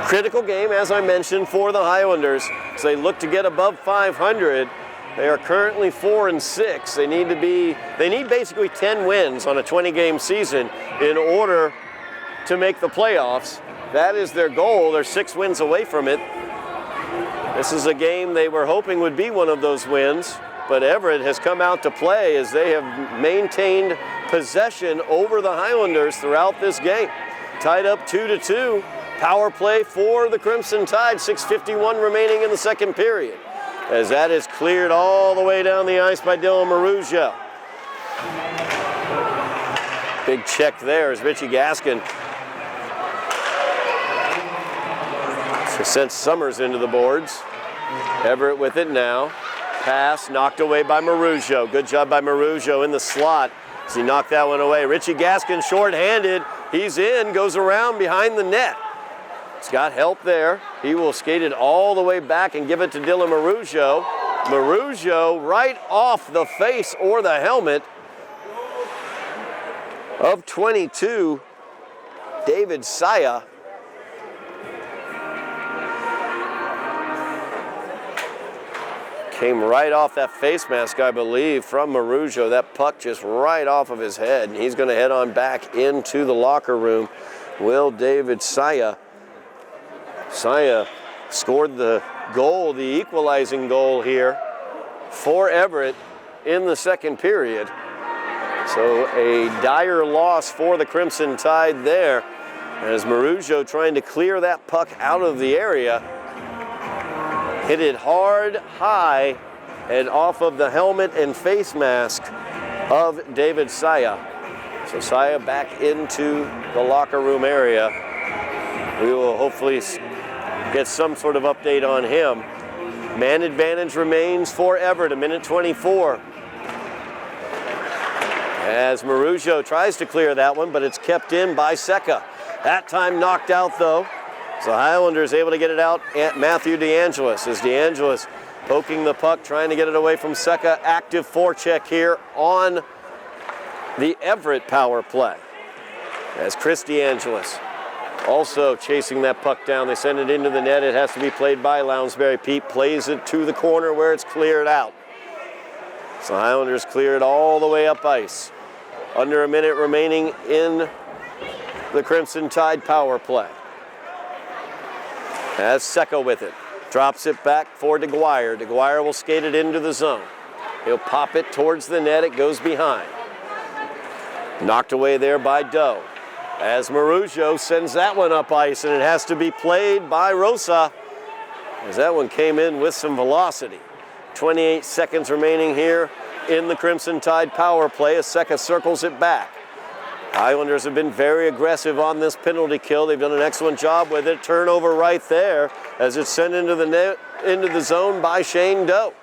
Critical game, as I mentioned, for the Highlanders as they look to get above 500. They are currently 4-6. They need basically 10 wins on a 20-game season in order to make the playoffs. That is their goal. They're 6 wins away from it. This is a game they were hoping would be one of those wins, but Everett has come out to play as they have maintained possession over the Highlanders throughout this game. Tied up 2-2. Power play for the Crimson Tide. 6:51 remaining in the second period, as that is cleared all the way down the ice by Dylan Marujo. Big check there as Richie Gaskin sent Summers into the boards. Everett with it now. Pass knocked away by Marujo. Good job by Marujo in the slot as he knocked that one away. Richie Gaskin short-handed. He's in, goes around behind the net. He's got help there. He will skate it all the way back and give it to Dylan Marujo. Marujo right off the face or the helmet of 22, David Saya. Came right off that face mask, I believe, from Marujo. That puck just right off of his head. And he's going to head on back into the locker room. Will David Saya. Saya scored the goal, the equalizing goal here for Everett in the second period. So a dire loss for the Crimson Tide there as Marujo trying to clear that puck out of the area. Hit it hard, high, and off of the helmet and face mask of David Saya. So Saya back into the locker room area. We will hopefully get some sort of update on him. Man advantage remains for Everett, 1:24. As Marujo tries to clear that one, but it's kept in by Seka. That time knocked out though. So Highlanders able to get it out at Matthew DeAngelis. As DeAngelis poking the puck, trying to get it away from Seka. Active forecheck here on the Everett power play. As Chris DeAngelis also chasing that puck down. They send it into the net. It has to be played by Lounsbury. Pete plays it to the corner where it's cleared out. So Highlanders clear it all the way up ice. Under a minute remaining in the Crimson Tide power play. Has Seka with it. Drops it back for DeGuire. DeGuire will skate it into the zone. He'll pop it towards the net. It goes behind. Knocked away there by Doe. As Marujo sends that one up ice, and it has to be played by Rosa as that one came in with some velocity. 28 seconds remaining here in the Crimson Tide power play as Seka circles it back. Highlanders have been very aggressive on this penalty kill. They've done an excellent job with it. Turnover right there as it's sent into the net, into the zone by Shane Doe.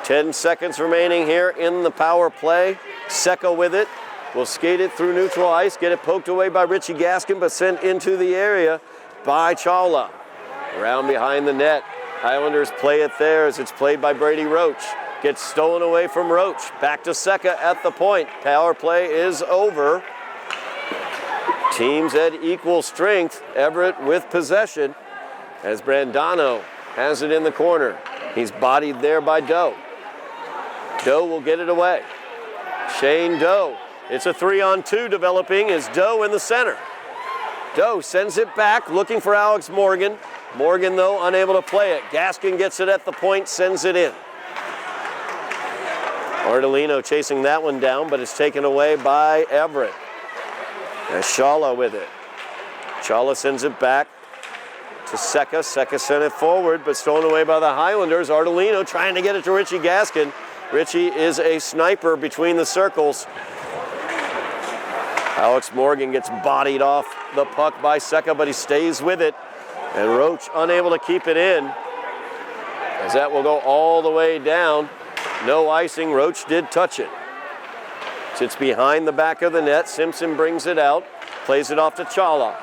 10 seconds remaining here in the power play. Seka with it. Will skate it through neutral ice, get it poked away by Richie Gaskin, but sent into the area by Chawla. Around behind the net. Highlanders play it there as it's played by Brady Roach. Gets stolen away from Roach. Back to Seka at the point. Power play is over. Teams at equal strength. Everett with possession as Brandano has it in the corner. He's bodied there by Doe. Doe will get it away. Shane Doe. It's a 3-on-2 developing as Doe in the center. Doe sends it back, looking for Alex Morgan. Morgan, though, unable to play it. Gaskin gets it at the point, sends it in. Ardolino chasing that one down, but it's taken away by Everett. And Shala with it. Shala sends it back to Seka. Seka sent it forward, but stolen away by the Highlanders. Ardolino trying to get it to Richie Gaskin. Richie is a sniper between the circles. Alex Morgan gets bodied off the puck by Seka, but he stays with it. And Roach unable to keep it in, as that will go all the way down. No icing. Roach did touch it. Sits behind the back of the net. Simpson brings it out, plays it off to Chala.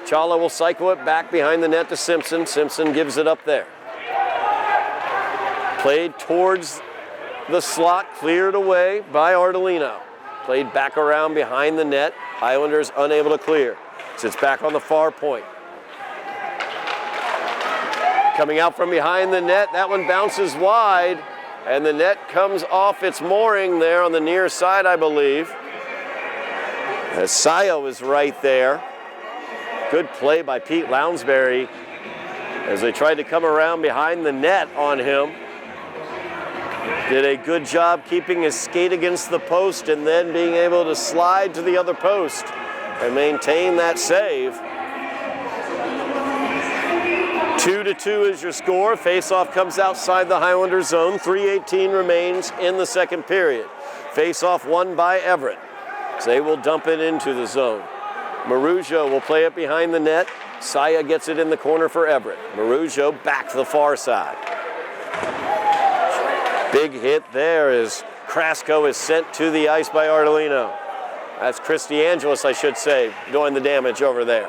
Chala will cycle it back behind the net to Simpson. Simpson gives it up there. Played towards the slot, cleared away by Ardolino. Played back around behind the net. Highlanders unable to clear. Sits back on the far point. Coming out from behind the net, that one bounces wide, and the net comes off its mooring there on the near side, I believe. As Sayo is right there. Good play by Pete Lounsbury as they tried to come around behind the net on him. Did a good job keeping his skate against the post and then being able to slide to the other post and maintain that save. 2-2 is your score. Faceoff comes outside the Highlander zone. 3:18 remains in the second period. Faceoff won by Everett. So they will dump it into the zone. Marujo will play it behind the net. Saya gets it in the corner for Everett. Marujo back to the far side. Big hit there as Krasko is sent to the ice by Ardolino. That's Chris DeAngelis, I should say, doing the damage over there.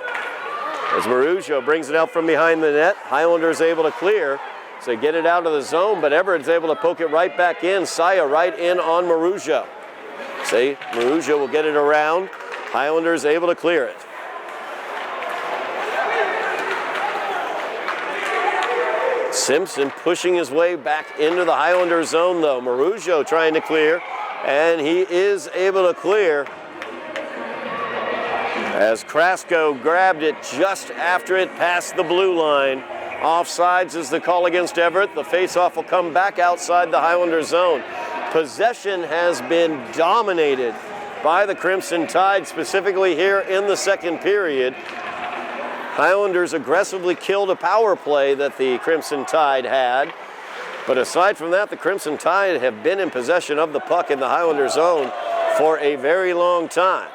As Marujo brings it out from behind the net, Highlanders able to clear. So they get it out of the zone, but Everett's able to poke it right back in. Saya right in on Marujo. See, Marujo will get it around. Highlanders able to clear it. Simpson pushing his way back into the Highlander zone, though. Marujo trying to clear, and he is able to clear. As Krasko grabbed it just after it passed the blue line. Offsides is the call against Everett. The faceoff will come back outside the Highlander zone. Possession has been dominated by the Crimson Tide, specifically here in the second period. Highlanders aggressively killed a power play that the Crimson Tide had. But aside from that, the Crimson Tide have been in possession of the puck in the Highlander zone for a very long time.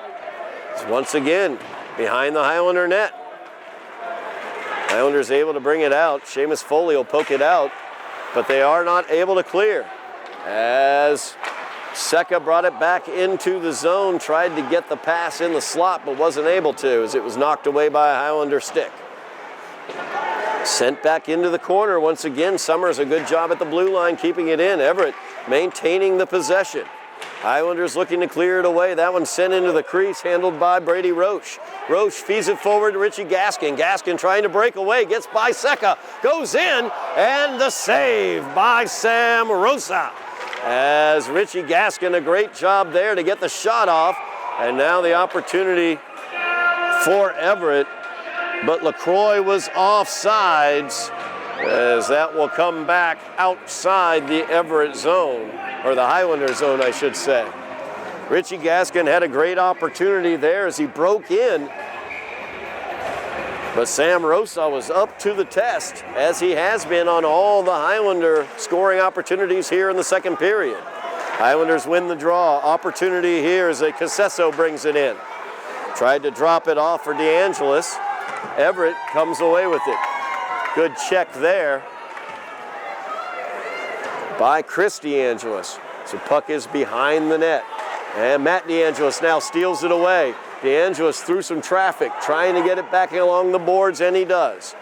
It's once again behind the Highlander net. Highlanders able to bring it out. Seamus Foley will poke it out, but they are not able to clear. As Seka brought it back into the zone, tried to get the pass in the slot, but wasn't able to as it was knocked away by a Highlander stick. Sent back into the corner once again. Summers a good job at the blue line, keeping it in. Everett maintaining the possession. Highlanders looking to clear it away. That one sent into the crease, handled by Brady Roche. Roche feeds it forward to Richie Gaskin. Gaskin trying to break away, gets by Seka, goes in, and the save by Sam Rosa. As Richie Gaskin, a great job there to get the shot off. And now the opportunity for Everett. But LaCroix was offsides, as that will come back outside the Everett zone, or the Highlander zone, I should say. Richie Gaskin had a great opportunity there as he broke in. But Sam Rosa was up to the test, as he has been on all the Highlander scoring opportunities here in the second period. Highlanders win the draw. Opportunity here as Casesso brings it in. Tried to drop it off for DeAngelis. Everett comes away with it. Good check there by Chris DeAngelis. So puck is behind the net. And Matt DeAngelis now steals it away. DeAngelis through some traffic, trying to get it back along the boards, and he does.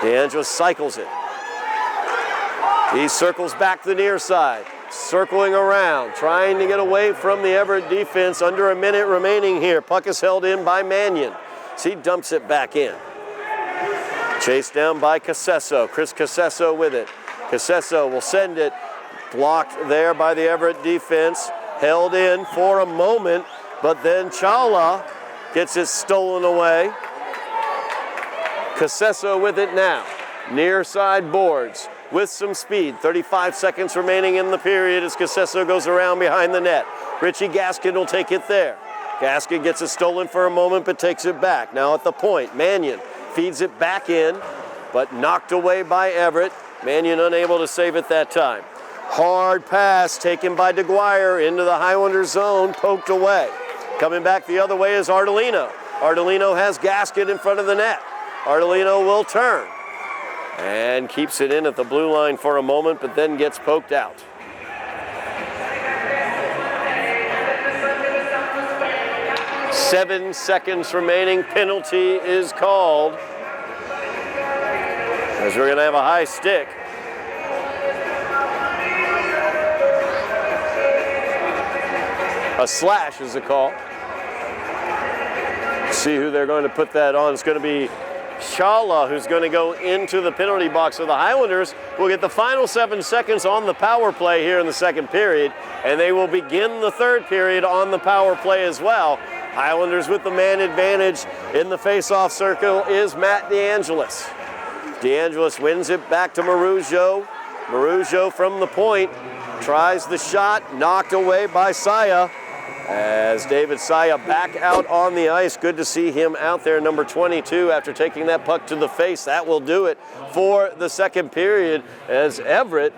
DeAngelis cycles it. He circles back the near side, circling around, trying to get away from the Everett defense. Under a minute remaining here. Puck is held in by Mannion. So he dumps it back in. Chased down by Casesso. Chris Casesso with it. Casesso will send it. Blocked there by the Everett defense. Held in for a moment, but then Chala gets it stolen away. Casesso with it now. Near side boards with some speed. 35 seconds remaining in the period as Casesso goes around behind the net. Richie Gaskin will take it there. Gaskin gets it stolen for a moment but takes it back. Now at the point, Mannion feeds it back in, but knocked away by Everett. Mannion unable to save it that time. Hard pass taken by DeGuire into the Highlanders zone, poked away. Coming back the other way is Ardolino. Ardolino has Gaskin in front of the net. Ardolino will turn and keeps it in at the blue line for a moment, but then gets poked out. Seven seconds remaining. Penalty is called, as we're going to have a high stick. A slash is the call. See who they're going to put that on. It's going to be Shala, who's going to go into the penalty box. So the Highlanders will get the final 7 seconds on the power play here in the second period, and they will begin the third period on the power play as well. Highlanders with the man advantage in the face-off circle is Matt DeAngelis. DeAngelis wins it back to Marujo. Marujo from the point tries the shot, knocked away by Saya. As David Saya back out on the ice. Good to see him out there, number 22, after taking that puck to the face. That will do it for the second period as Everett,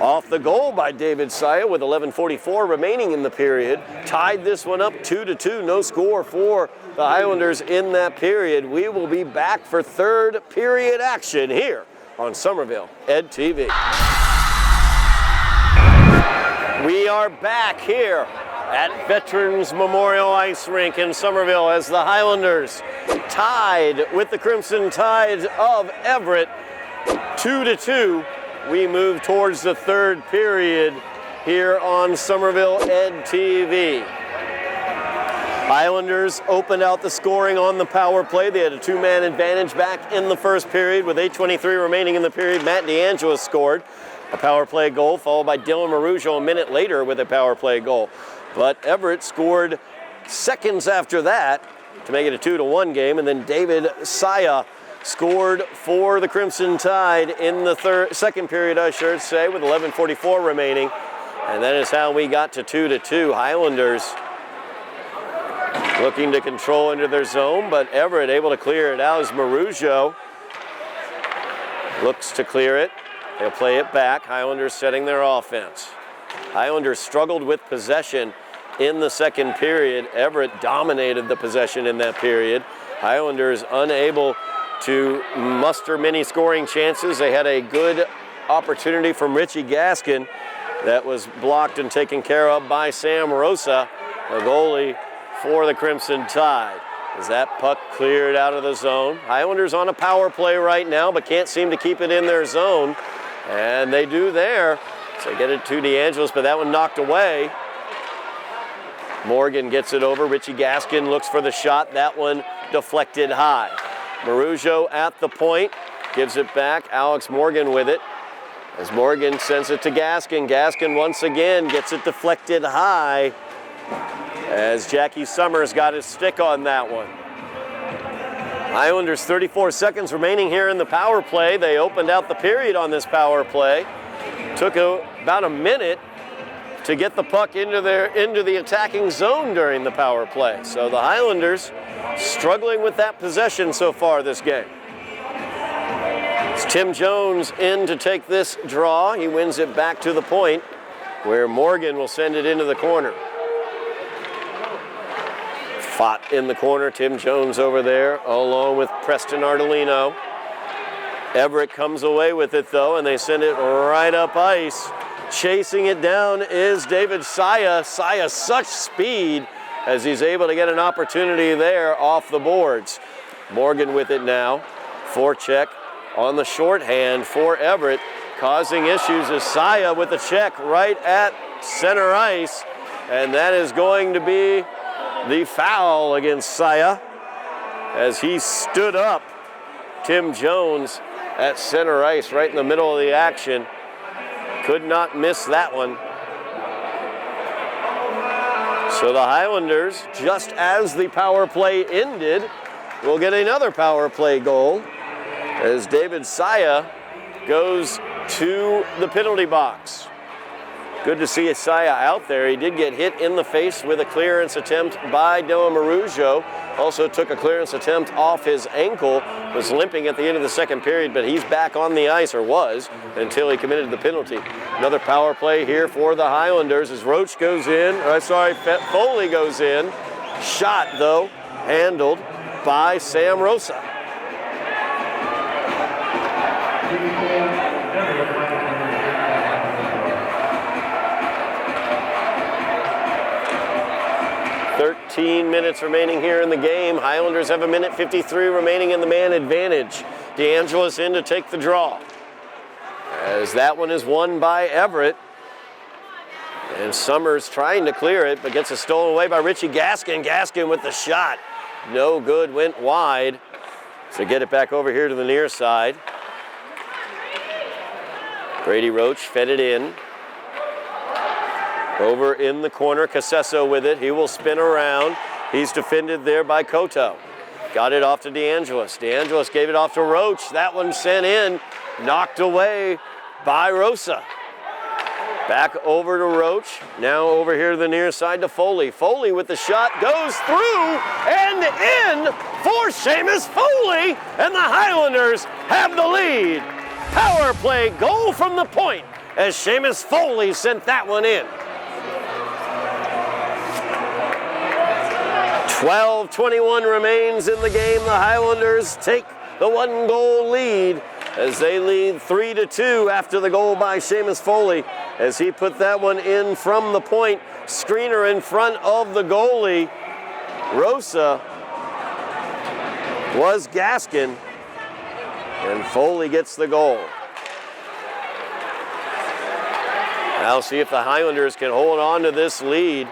off the goal by David Saya with 11:44 remaining in the period, tied this one up 2-2. No score for the Highlanders in that period. We will be back for third period action here on Somerville Ed TV. We are back here at Veterans Memorial Ice Rink in Somerville as the Highlanders tied with the Crimson Tide of Everett 2-2. We move towards the third period here on Somerville Ed TV. Highlanders opened out the scoring on the power play. They had a two-man advantage back in the first period with 8:23 remaining in the period. Matt DeAngelis scored a power play goal, followed by Dylan Marujo a minute later with a power play goal. But Everett scored seconds after that to make it a 2-1 game, and then David Saya scored for the Crimson Tide in the second period, I should say, with 11:44 remaining. And that is how we got to 2-2. Highlanders looking to control into their zone, but Everett able to clear it out as Marujo looks to clear it. They'll play it back. Highlanders setting their offense. Highlanders struggled with possession in the second period. Everett dominated the possession in that period. Highlanders unable to muster many scoring chances. They had a good opportunity from Richie Gaskin that was blocked and taken care of by Sam Rosa, the goalie for the Crimson Tide. As that puck cleared out of the zone. Highlanders on a power play right now, but can't seem to keep it in their zone. And they do there. So they get it to DeAngelis, but that one knocked away. Morgan gets it over. Richie Gaskin looks for the shot. That one deflected high. Marujo at the point, gives it back. Alex Morgan with it. As Morgan sends it to Gaskin. Gaskin once again gets it deflected high. As Jackie Summers got his stick on that one. Highlanders 34 seconds remaining here in the power play. They opened out the period on this power play. Took about a minute to get the puck into the attacking zone during the power play. So the Highlanders struggling with that possession so far this game. It's Tim Jones in to take this draw. He wins it back to the point where Morgan will send it into the corner. Fought in the corner, Tim Jones over there, along with Preston Ardolino. Everett comes away with it though, and they send it right up ice. Chasing it down is David Saya. Saya, such speed as he's able to get an opportunity there off the boards. Morgan with it now. Forecheck on the shorthand for Everett, causing issues as Saya with the check right at center ice. And that is going to be the foul against Saya as he stood up Tim Jones at center ice right in the middle of the action. Could not miss that one. So the Highlanders, just as the power play ended, will get another power play goal as David Saya goes to the penalty box. Good to see Saya out there. He did get hit in the face with a clearance attempt by Noah Marujo. Also took a clearance attempt off his ankle, was limping at the end of the second period, but he's back on the ice, or was, until he committed the penalty. Another power play here for the Highlanders as Roach goes in, Foley goes in. Shot, though, handled by Sam Rosa. Minutes remaining here in the game. Highlanders have 1:53 remaining in the man advantage. DeAngelis in to take the draw. As that one is won by Everett. And Summers trying to clear it, but gets it stolen away by Richie Gaskin. Gaskin with the shot. No good, went wide. So get it back over here to the near side. Brady Roach fed it in. Over in the corner, Casesso with it. He will spin around. He's defended there by Koto. Got it off to DeAngelis. DeAngelis gave it off to Roach. That one sent in, knocked away by Rosa. Back over to Roach. Now over here to the near side to Foley. Foley with the shot goes through and in for Seamus Foley. And the Highlanders have the lead. Power play goal from the point as Seamus Foley sent that one in. 12:21 remains in the game. The Highlanders take the 1-goal lead as they lead 3-2 after the goal by Seamus Foley as he put that one in from the point. Screener in front of the goalie. Rosa was Gaskin, and Foley gets the goal. Now see if the Highlanders can hold on to this lead.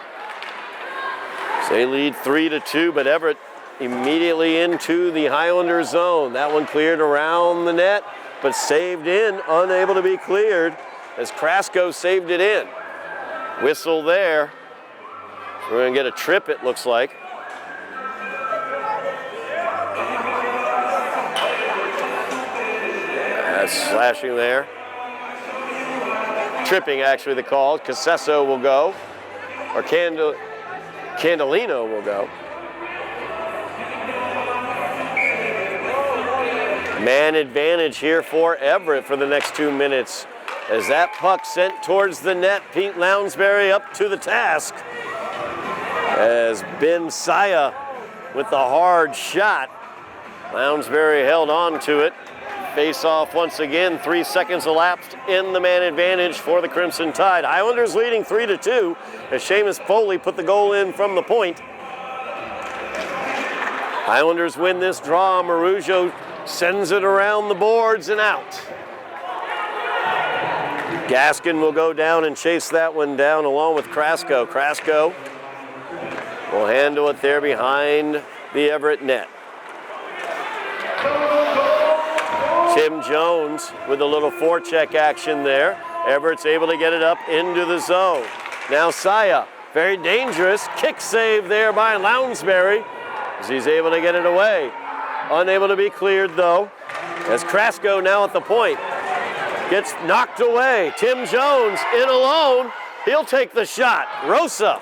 They lead 3-2, but Everett immediately into the Highlander zone. That one cleared around the net, but saved in, unable to be cleared as Krasko saved it in. Whistle there. We're going to get a trip, it looks like. That's slashing there. Tripping, actually, the call. Casesso will go, or Candelino will go. Man advantage here for Everett for the next 2 minutes. As that puck sent towards the net, Pete Lounsbury up to the task. As Ben Saya with the hard shot. Lounsbury held on to it. Face off once again, 3 seconds elapsed in the man advantage for the Crimson Tide. Highlanders leading 3-2 as Seamus Foley put the goal in from the point. Highlanders win this draw. Marujo sends it around the boards and out. Gaskin will go down and chase that one down along with Krasko. Krasko will handle it there behind the Everett net. Tim Jones with a little forecheck action there. Everett's able to get it up into the zone. Now Saya, very dangerous. Kick save there by Lounsbury as he's able to get it away. Unable to be cleared though, as Krasko now at the point. Gets knocked away. Tim Jones in alone. He'll take the shot. Rosa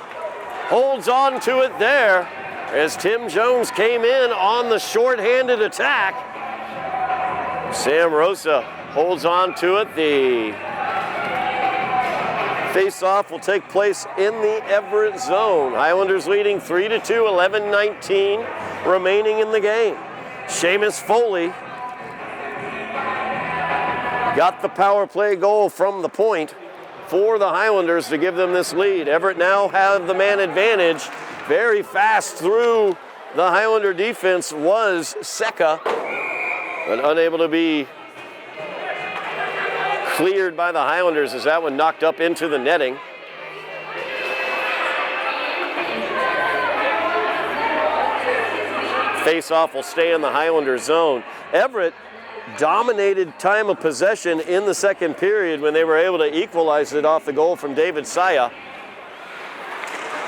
holds on to it there as Tim Jones came in on the short-handed attack. Sam Rosa holds on to it. The face-off will take place in the Everett zone. Highlanders leading 3-2, 11:19 remaining in the game. Seamus Foley got the power play goal from the point for the Highlanders to give them this lead. Everett now have the man advantage. Very fast through the Highlander defense was Seka, but unable to be cleared by the Highlanders as that one knocked up into the netting. Face-off will stay in the Highlander zone. Everett dominated time of possession in the second period when they were able to equalize it off the goal from David Saya.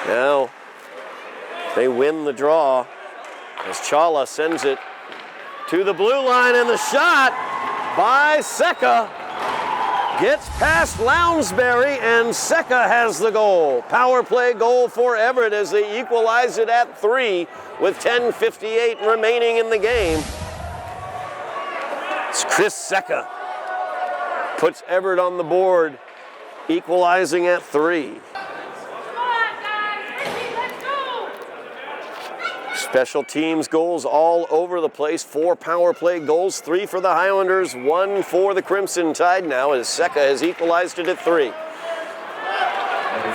Now They win the draw as Chala sends it to the blue line, and the shot by Secca gets past Lounsbury, and Secca has the goal. Power play goal for Everett as they equalize it at 3 with 10:58 remaining in the game. It's Chris Secca puts Everett on the board, equalizing at 3. Special teams goals all over the place. 4 power play goals, 3 for the Highlanders, 1 for the Crimson Tide now as Secca has equalized it at 3.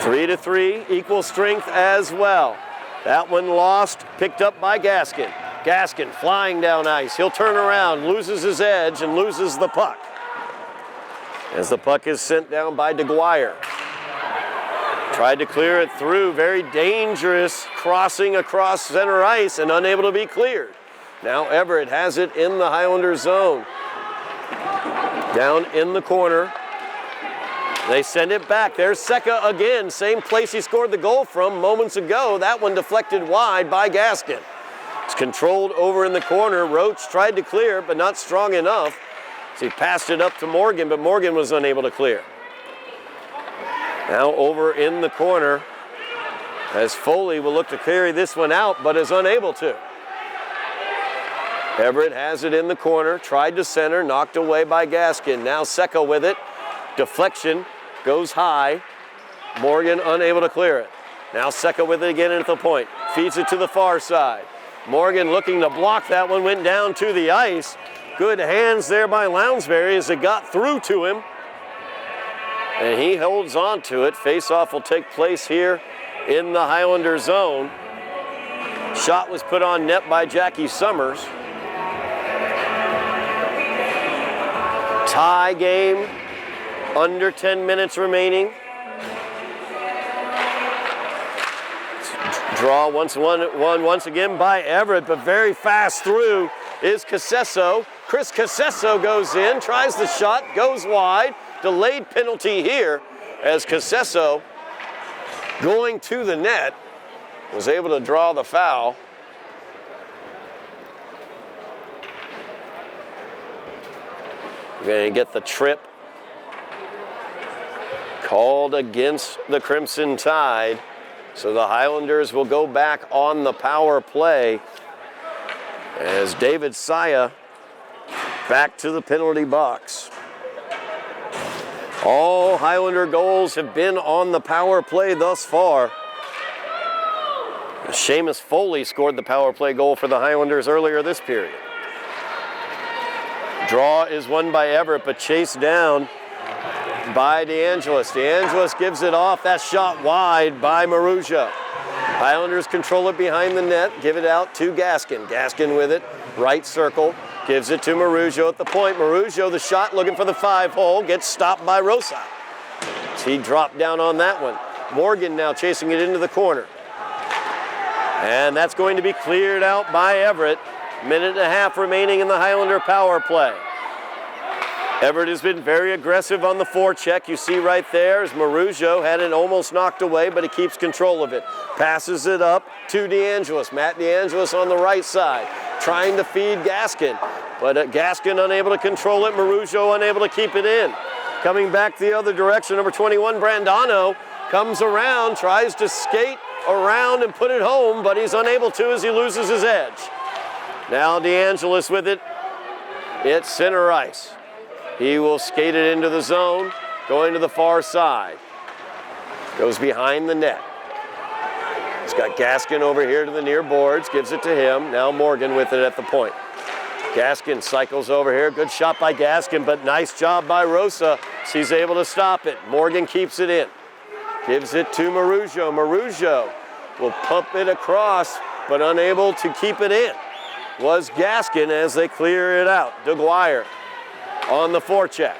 3-3, equal strength as well. That one lost, picked up by Gaskin. Gaskin flying down ice. He'll turn around, loses his edge, and loses the puck. As the puck is sent down by DeGuire. Tried to clear it through, very dangerous crossing across center ice and unable to be cleared. Now Everett has it in the Highlander zone. Down in the corner. They send it back. There's Secca again, same place he scored the goal from moments ago. That one deflected wide by Gaskin. It's controlled over in the corner. Roach tried to clear, but not strong enough. So he passed it up to Morgan, but Morgan was unable to clear. Now over in the corner as Foley will look to carry this one out, but is unable to. Everett has it in the corner, tried to center, knocked away by Gaskin. Now Secca with it. Deflection goes high. Morgan unable to clear it. Now Secca with it again at the point. Feeds it to the far side. Morgan looking to block that one, went down to the ice. Good hands there by Lounsbury as it got through to him. And he holds on to it. Face-off will take place here in the Highlander zone. Shot was put on net by Jackie Summers. Tie game, under 10 minutes remaining. Draw once again by Everett, but very fast through is Casesso. Chris Casesso goes in, tries the shot, goes wide. Delayed penalty here as Casesso, going to the net, was able to draw the foul. We're going to get the trip called against the Crimson Tide. So the Highlanders will go back on the power play as David Saya back to the penalty box. All Highlander goals have been on the power play thus far. Seamus Foley scored the power play goal for the Highlanders earlier this period. Draw is won by Everett, but chased down by DeAngelis. DeAngelis gives it off. That shot wide by Maruggia. Highlanders control it behind the net, give it out to Gaskin. Gaskin with it, right circle. Gives it to Maruggia at the point. Maruggia, the shot, looking for the 5-hole, gets stopped by Rosa. He dropped down on that one. Morgan now chasing it into the corner. And that's going to be cleared out by Everett. Minute and a half remaining in the Highlander power play. Everett has been very aggressive on the forecheck. You see right there as Maruggia had it almost knocked away, but he keeps control of it. Passes it up to DeAngelis. Matt DeAngelis on the right side, trying to feed Gaskin. But Gaskin unable to control it. Maruggia unable to keep it in. Coming back the other direction, number 21, Brandano, comes around, tries to skate around and put it home, but he's unable to as he loses his edge. Now DeAngelis with it. It's center ice. He will skate it into the zone, going to the far side. Goes behind the net. He's got Gaskin over here to the near boards, gives it to him. Now Morgan with it at the point. Gaskin cycles over here. Good shot by Gaskin, but nice job by Rosa. He's able to stop it. Morgan keeps it in. Gives it to Maruggia. Maruggia will pump it across, but unable to keep it in. Was Gaskin as they clear it out. DeGuire on the forecheck.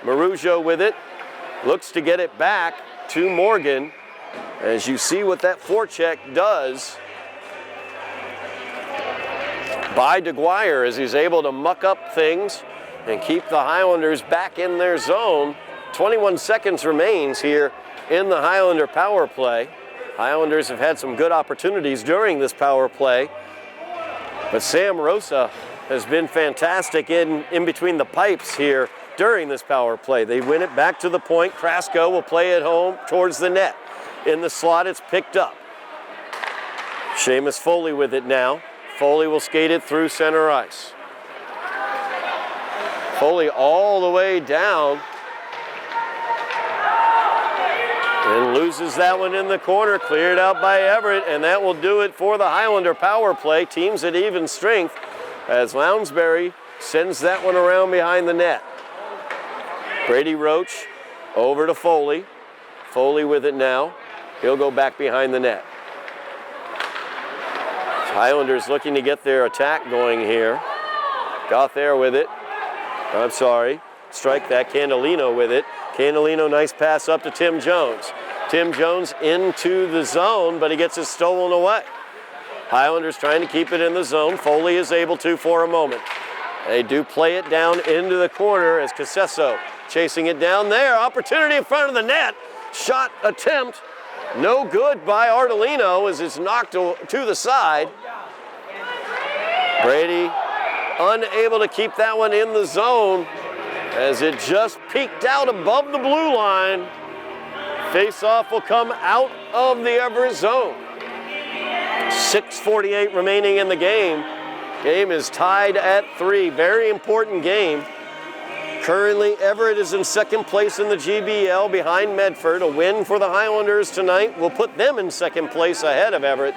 Maruggia with it. Looks to get it back to Morgan. As you see what that forecheck does by DeGuire as he's able to muck up things and keep the Highlanders back in their zone. 21 seconds remains here in the Highlander power play. Highlanders have had some good opportunities during this power play, but Sam Rosa has been fantastic in between the pipes here during this power play. They win it back to the point. Krasko will play it home towards the net. In the slot, it's picked up. Seamus Foley with it now. Foley will skate it through center ice. Foley all the way down and loses that one in the corner, cleared out by Everett, and that will do it for the Highlander power play. Teams at even strength as Lounsbury sends that one around behind the net. Brady Roach over to Foley. Foley with it now. He'll go back behind the net. Highlanders looking to get their attack going here. Gauthier with it. I'm sorry. Strike that. Candelino with it. Candelino, nice pass up to Tim Jones. Tim Jones into the zone, but he gets it stolen away. Highlanders trying to keep it in the zone. Foley is able to for a moment. They do play it down into the corner as Casesso chasing it down there. Opportunity in front of the net. Shot attempt. No good by Ardolino as it's knocked to the side. Brady unable to keep that one in the zone as it just peeked out above the blue line. Face-off will come out of the Everett zone. 6:48 remaining in the game. Game is tied at 3. Very important game. Currently, Everett is in second place in the GBL behind Medford. A win for the Highlanders tonight will put them in second place ahead of Everett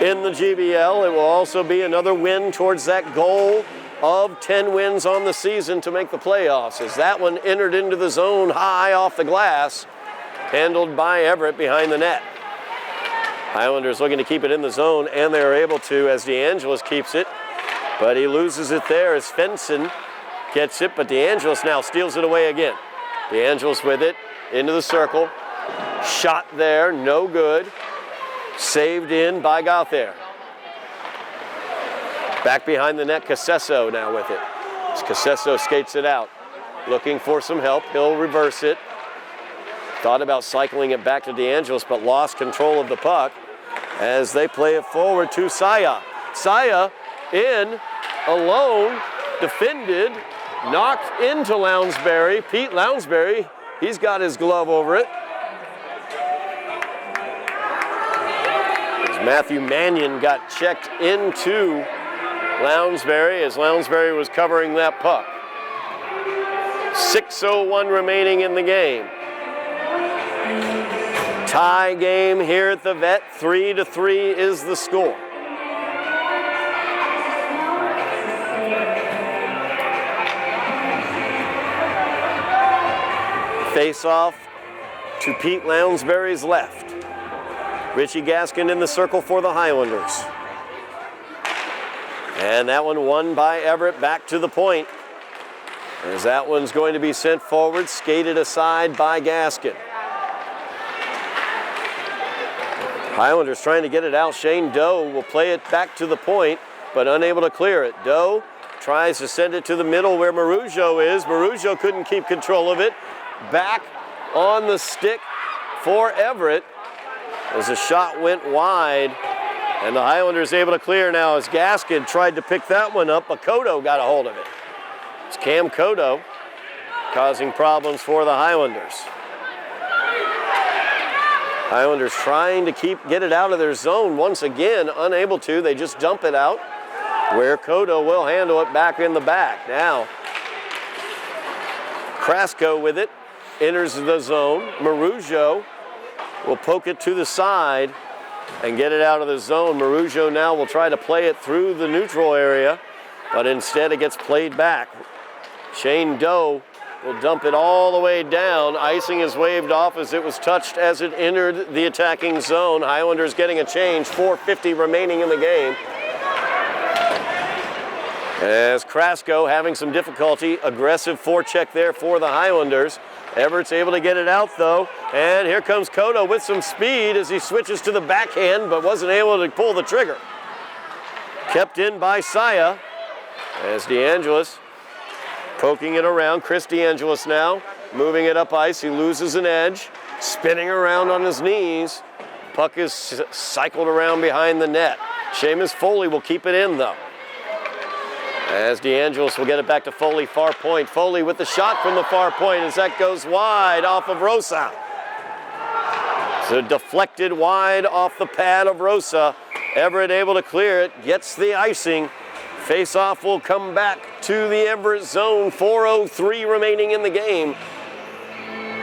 in the GBL. It will also be another win towards that goal of 10 wins on the season to make the playoffs, as that one entered into the zone high off the glass, handled by Everett behind the net. Highlanders looking to keep it in the zone, and they are able to as DeAngelis keeps it, but he loses it there as Fenson gets it, but DeAngelis now steals it away again. DeAngelis with it into the circle. Shot there, no good. Saved in by Gauthier. Back behind the net, Casesso now with it. As Casesso skates it out, looking for some help. He'll reverse it. Thought about cycling it back to DeAngelis, but lost control of the puck as they play it forward to Saya. Saya in, alone, defended, knocked into Lounsbury. Pete Lounsbury, he's got his glove over it. As Matthew Mannion got checked into Lounsbury as Lounsbury was covering that puck. 6:01 remaining in the game. Tie game here at the Vet. 3-3 is the score. Face-off to Pete Lounsbury's left. Richie Gaskin in the circle for the Highlanders. And that one won by Everett back to the point. As that one's going to be sent forward, skated aside by Gaskin. Highlanders trying to get it out. Shane Doe will play it back to the point, but unable to clear it. Doe tries to send it to the middle where Marujo is. Marujo couldn't keep control of it. Back on the stick for Everett as the shot went wide. And the Highlanders able to clear now as Gaskin tried to pick that one up, but Kodo got a hold of it. It's Cam Kodo causing problems for the Highlanders. Highlanders trying to get it out of their zone once again, unable to. They just dump it out where Kodo will handle it back in the back. Now, Krasko with it, enters the zone. Marujo will poke it to the side and get it out of the zone. Marujo now will try to play it through the neutral area, but instead it gets played back. Shane Doe will dump it all the way down. Icing is waved off as it was touched as it entered the attacking zone. Highlanders getting a change, 4:50 remaining in the game. As Krasko having some difficulty, aggressive forecheck there for the Highlanders. Everett's able to get it out though, and here comes Kodo with some speed as he switches to the backhand, but wasn't able to pull the trigger. Kept in by Saya as DeAngelis poking it around. Chris DeAngelis now moving it up ice. He loses an edge, spinning around on his knees, puck is cycled around behind the net. Seamus Foley will keep it in, though. As DeAngelis will get it back to Foley, far point. Foley with the shot from the far point as that goes wide off of Rosa. So deflected wide off the pad of Rosa. Everett able to clear it, gets the icing. Face-off will come back to the Everett zone. 4:03 remaining in the game.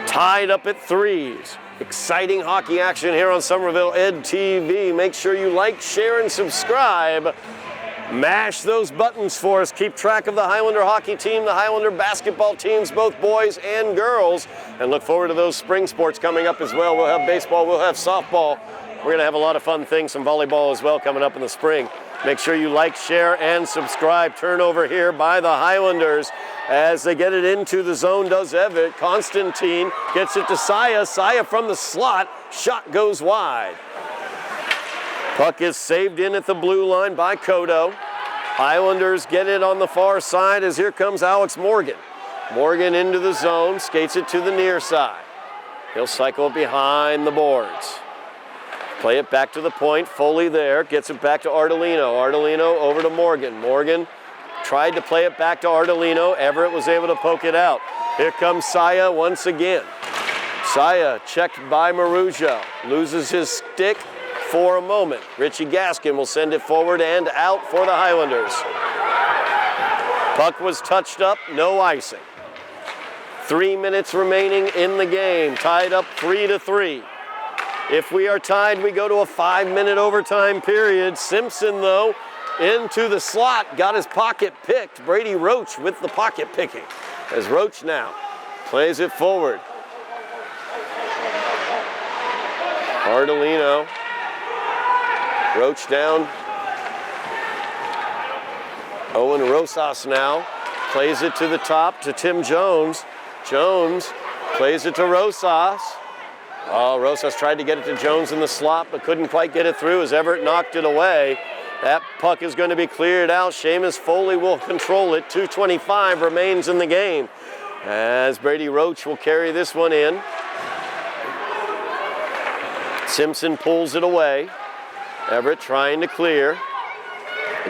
Tied up at 3s. Exciting hockey action here on Somerville Ed TV. Make sure you like, share, and subscribe. Mash those buttons for us. Keep track of the Highlander hockey team, the Highlander basketball teams, both boys and girls. And look forward to those spring sports coming up as well. We'll have baseball, we'll have softball. We're going to have a lot of fun things, some volleyball as well coming up in the spring. Make sure you like, share, and subscribe. Turnover here by the Highlanders as they get it into the zone, does Everett. Constantine gets it to Saya. Saya from the slot. Shot goes wide. Puck is saved in at the blue line by Kodo. Highlanders get it on the far side as here comes Alex Morgan. Morgan into the zone, skates it to the near side. He'll cycle behind the boards. Play it back to the point. Foley there, gets it back to Ardolino. Ardolino over to Morgan. Morgan tried to play it back to Ardolino. Everett was able to poke it out. Here comes Saya once again. Saya checked by Marujo. Loses his stick for a moment. Richie Gaskin will send it forward and out for the Highlanders. Puck was touched up, no icing. 3 minutes remaining in the game. Tied up 3-3. If we are tied, we go to a 5-minute overtime period. Simpson, though, into the slot, got his pocket picked. Brady Roach with the pocket picking. As Roach now plays it forward. Ardolino. Roach down. Owen Rosas now plays it to the top to Tim Jones. Jones plays it to Rosas. Oh, Rosas tried to get it to Jones in the slot, but couldn't quite get it through as Everett knocked it away. That puck is going to be cleared out. Seamus Foley will control it. 2:25 remains in the game as Brady Roach will carry this one in. Simpson pulls it away. Everett trying to clear.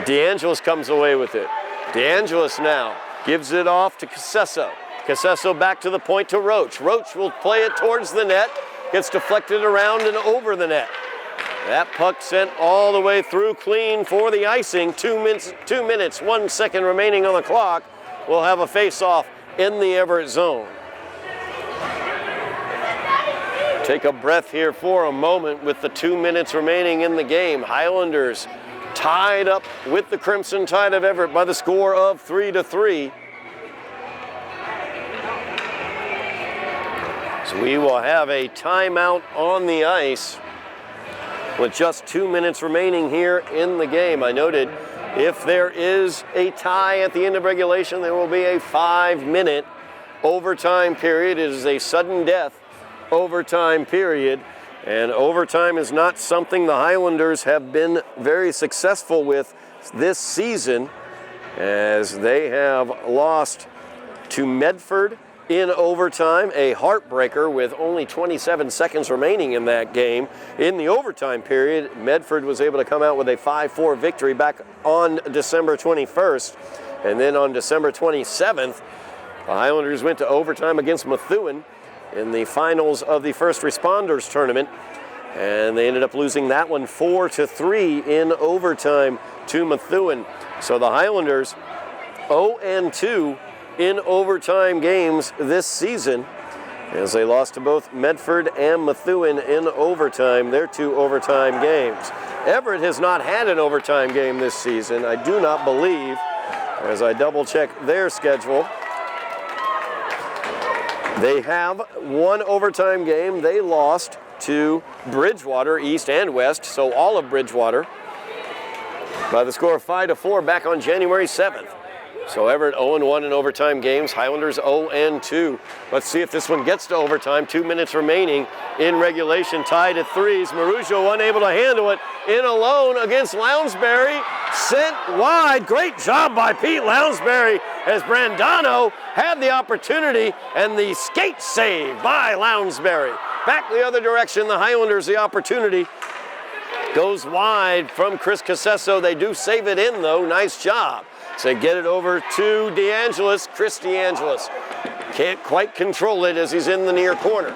DeAngelis comes away with it. DeAngelis now gives it off to Casesso. Casesso back to the point to Roach. Roach will play it towards the net. Gets deflected around and over the net. That puck sent all the way through clean for the icing. 2 minutes, 1 second remaining on the clock. We'll have a face-off in the Everett zone. Take a breath here for a moment with the 2 minutes remaining in the game. Highlanders tied up with the Crimson Tide of Everett by the score of 3-3. So we will have a timeout on the ice with just 2 minutes remaining here in the game. I noted if there is a tie at the end of regulation, there will be a 5-minute overtime period. It is a sudden death overtime period, and overtime is not something the Highlanders have been very successful with this season, as they have lost to Medford in overtime, a heartbreaker with only 27 seconds remaining in that game. In the overtime period, Medford was able to come out with a 5-4 victory back on December 21st, and then on December 27th, the Highlanders went to overtime against Methuen in the finals of the First Responders Tournament, and they ended up losing that one 4-3 in overtime to Methuen. So the Highlanders 0-2 in overtime games this season, as they lost to both Medford and Methuen in overtime, their 2 overtime games. Everett has not had an overtime game this season, I do not believe, as I double check their schedule. They have 1 overtime game. They lost to Bridgewater, East and West, so all of Bridgewater, by the score of 5-4 back on January 7th. So Everett 0-1 in overtime games, Highlanders 0-2. Let's see if this one gets to overtime. 2 minutes remaining in regulation, tied at 3s. Marujo unable to handle it, in alone against Lounsbury, sent wide. Great job by Pete Lounsbury as Brandano had the opportunity, and the skate save by Lounsbury. back the other direction. The Highlanders the opportunity. Goes wide from Chris Casesso. They do save it in, though. Nice job. So they get it over to DeAngelis. Chris DeAngelis can't quite control it as he's in the near corner.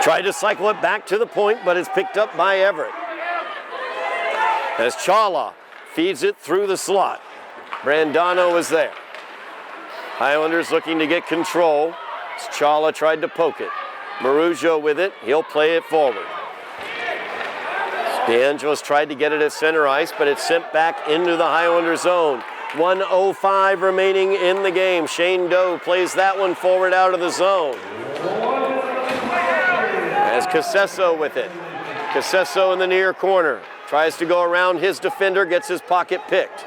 Tried to cycle it back to the point, but it's picked up by Everett. As Chala feeds it through the slot. Brandano is there. Highlanders looking to get control. As Chala tried to poke it. Marujo with it. He'll play it forward. DeAngelis tried to get it at center ice, but it's sent back into the Highlander zone. 1:05 remaining in the game. Shane Doe plays that one forward out of the zone. As Casesso with it. Casesso in the near corner. Tries to go around his defender, gets his pocket picked.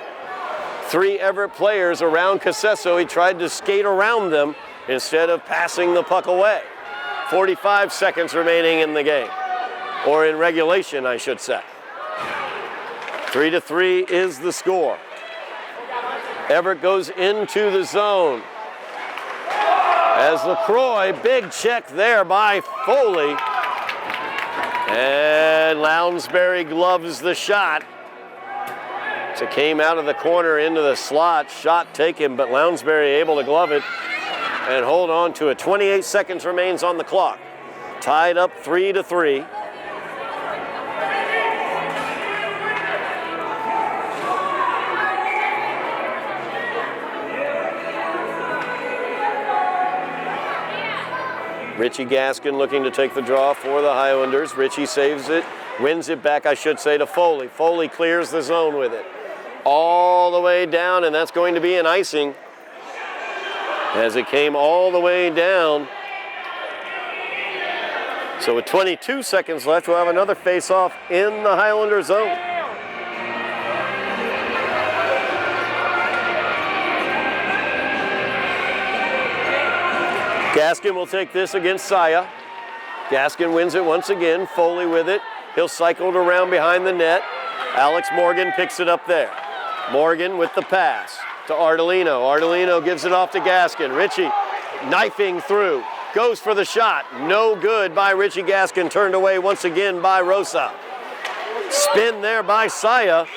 3 Everett players around Casesso. He tried to skate around them instead of passing the puck away. 45 seconds remaining in the game. Or in regulation, I should say. 3-3 is the score. Everett goes into the zone. As LaCroix, big check there by Foley. And Lounsbury gloves the shot. So it came out of the corner into the slot. Shot taken, but Lounsbury able to glove it and hold on to it. 28 seconds remains on the clock. Tied up 3-3. Richie Gaskin looking to take the draw for the Highlanders. Richie saves it, wins it back, I should say, to Foley. Foley clears the zone with it. All the way down, and that's going to be an icing as it came all the way down. So with 22 seconds left, we'll have another face-off in the Highlander zone. Gaskin will take this against Saya. Gaskin wins it once again. Foley with it. He'll cycle it around behind the net. Alex Morgan picks it up there. Morgan with the pass to Ardolino. Ardolino gives it off to Gaskin. Richie knifing through. Goes for the shot. No good by Richie Gaskin. Turned away once again by Rosa. Spin there by Saya.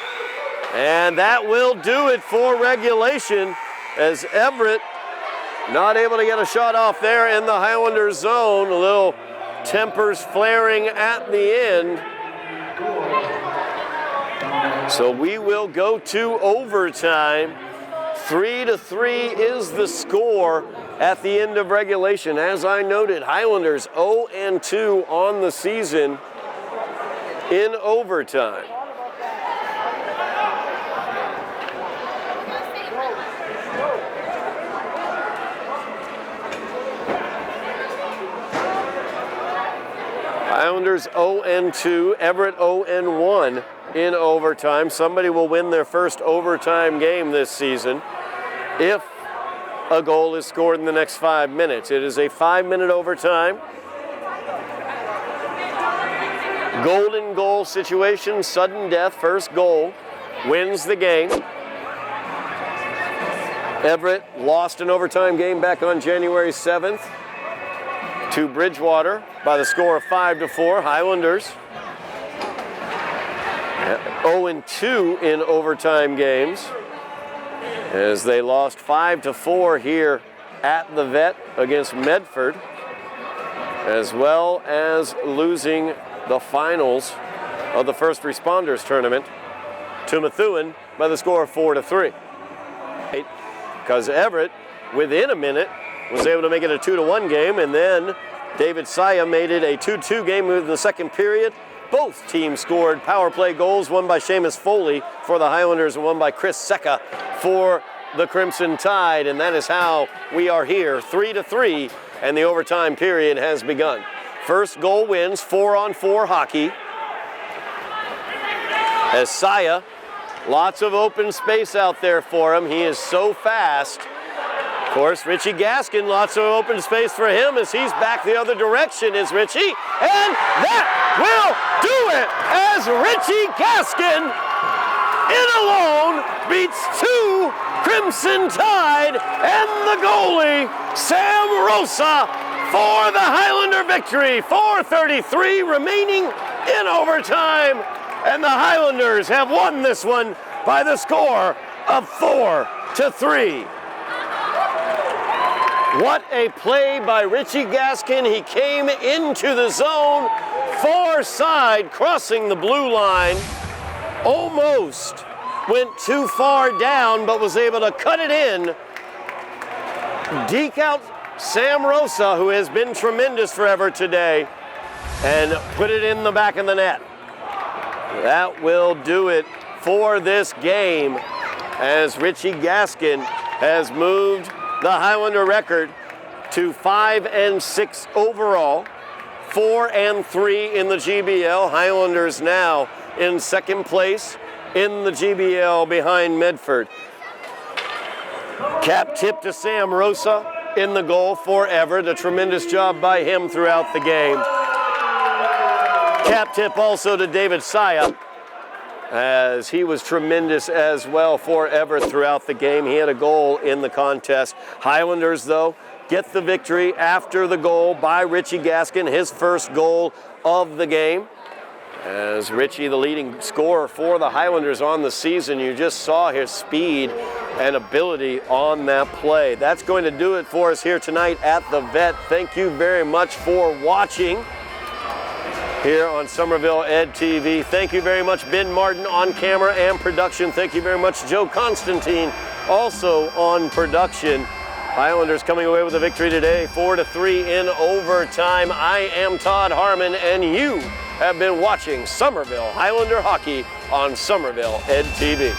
And that will do it for regulation as Everett not able to get a shot off there in the Highlander zone. A little tempers flaring at the end. So we will go to overtime. 3-3 is the score at the end of regulation. As I noted, Highlanders 0-2 on the season in overtime. Highlanders 0-2, Everett 0-1 in overtime. Somebody will win their first overtime game this season if a goal is scored in the next 5 minutes. It is a 5-minute overtime. Golden goal situation, sudden death, first goal wins the game. Everett lost an overtime game back on January 7th. To Bridgewater by the score of 5-4. Highlanders 0-2 in overtime games as they lost 5-4 here at the Vet against Medford, as well as losing the finals of the First Responders Tournament to Methuen by the score of 4-3. Because Everett, within a minute, was able to make it a 2-1 game, and then David Saya made it a 2-2 game in the second period. Both teams scored power play goals, one by Seamus Foley for the Highlanders and one by Chris Secca for the Crimson Tide, and that is how we are here, 3-3, and the overtime period has begun. First goal wins, 4-on-4 hockey. As Saya, lots of open space out there for him. He is so fast. Of course, Richie Gaskin, lots of open space for him as he's back the other direction is Richie. And that will do it as Richie Gaskin, in alone, beats 2 Crimson Tide and the goalie, Sam Rosa, for the Highlander victory. 4:33 remaining in overtime, and the Highlanders have won this one by the score of 4-3. What a play by Richie Gaskin. He came into the zone, far side, crossing the blue line. Almost went too far down, but was able to cut it in. Deke out Sam Rosa, who has been tremendous for Everett today, and put it in the back of the net. That will do it for this game, as Richie Gaskin has moved the Highlander record to 5-6 overall, 4-3 in the GBL. Highlanders now in second place in the GBL behind Medford. Cap tip to Sam Rosa in the goal for Everett. A tremendous job by him throughout the game. Cap tip also to David Saya, as he was tremendous as well for Everett throughout the game. He had a goal in the contest. Highlanders, though, get the victory after the goal by Richie Gaskin, his first goal of the game. As Richie, the leading scorer for the Highlanders on the season, you just saw his speed and ability on that play. That's going to do it for us here tonight at the Vet. Thank you very much for watching here on Somerville Ed TV. Thank you very much, Ben Martin on camera and production. Thank you very much, Joe Constantine, also on production. Highlanders coming away with a victory today, 4-3 in overtime. I am Todd Harmon, and you have been watching Somerville Highlander Hockey on Somerville Ed TV.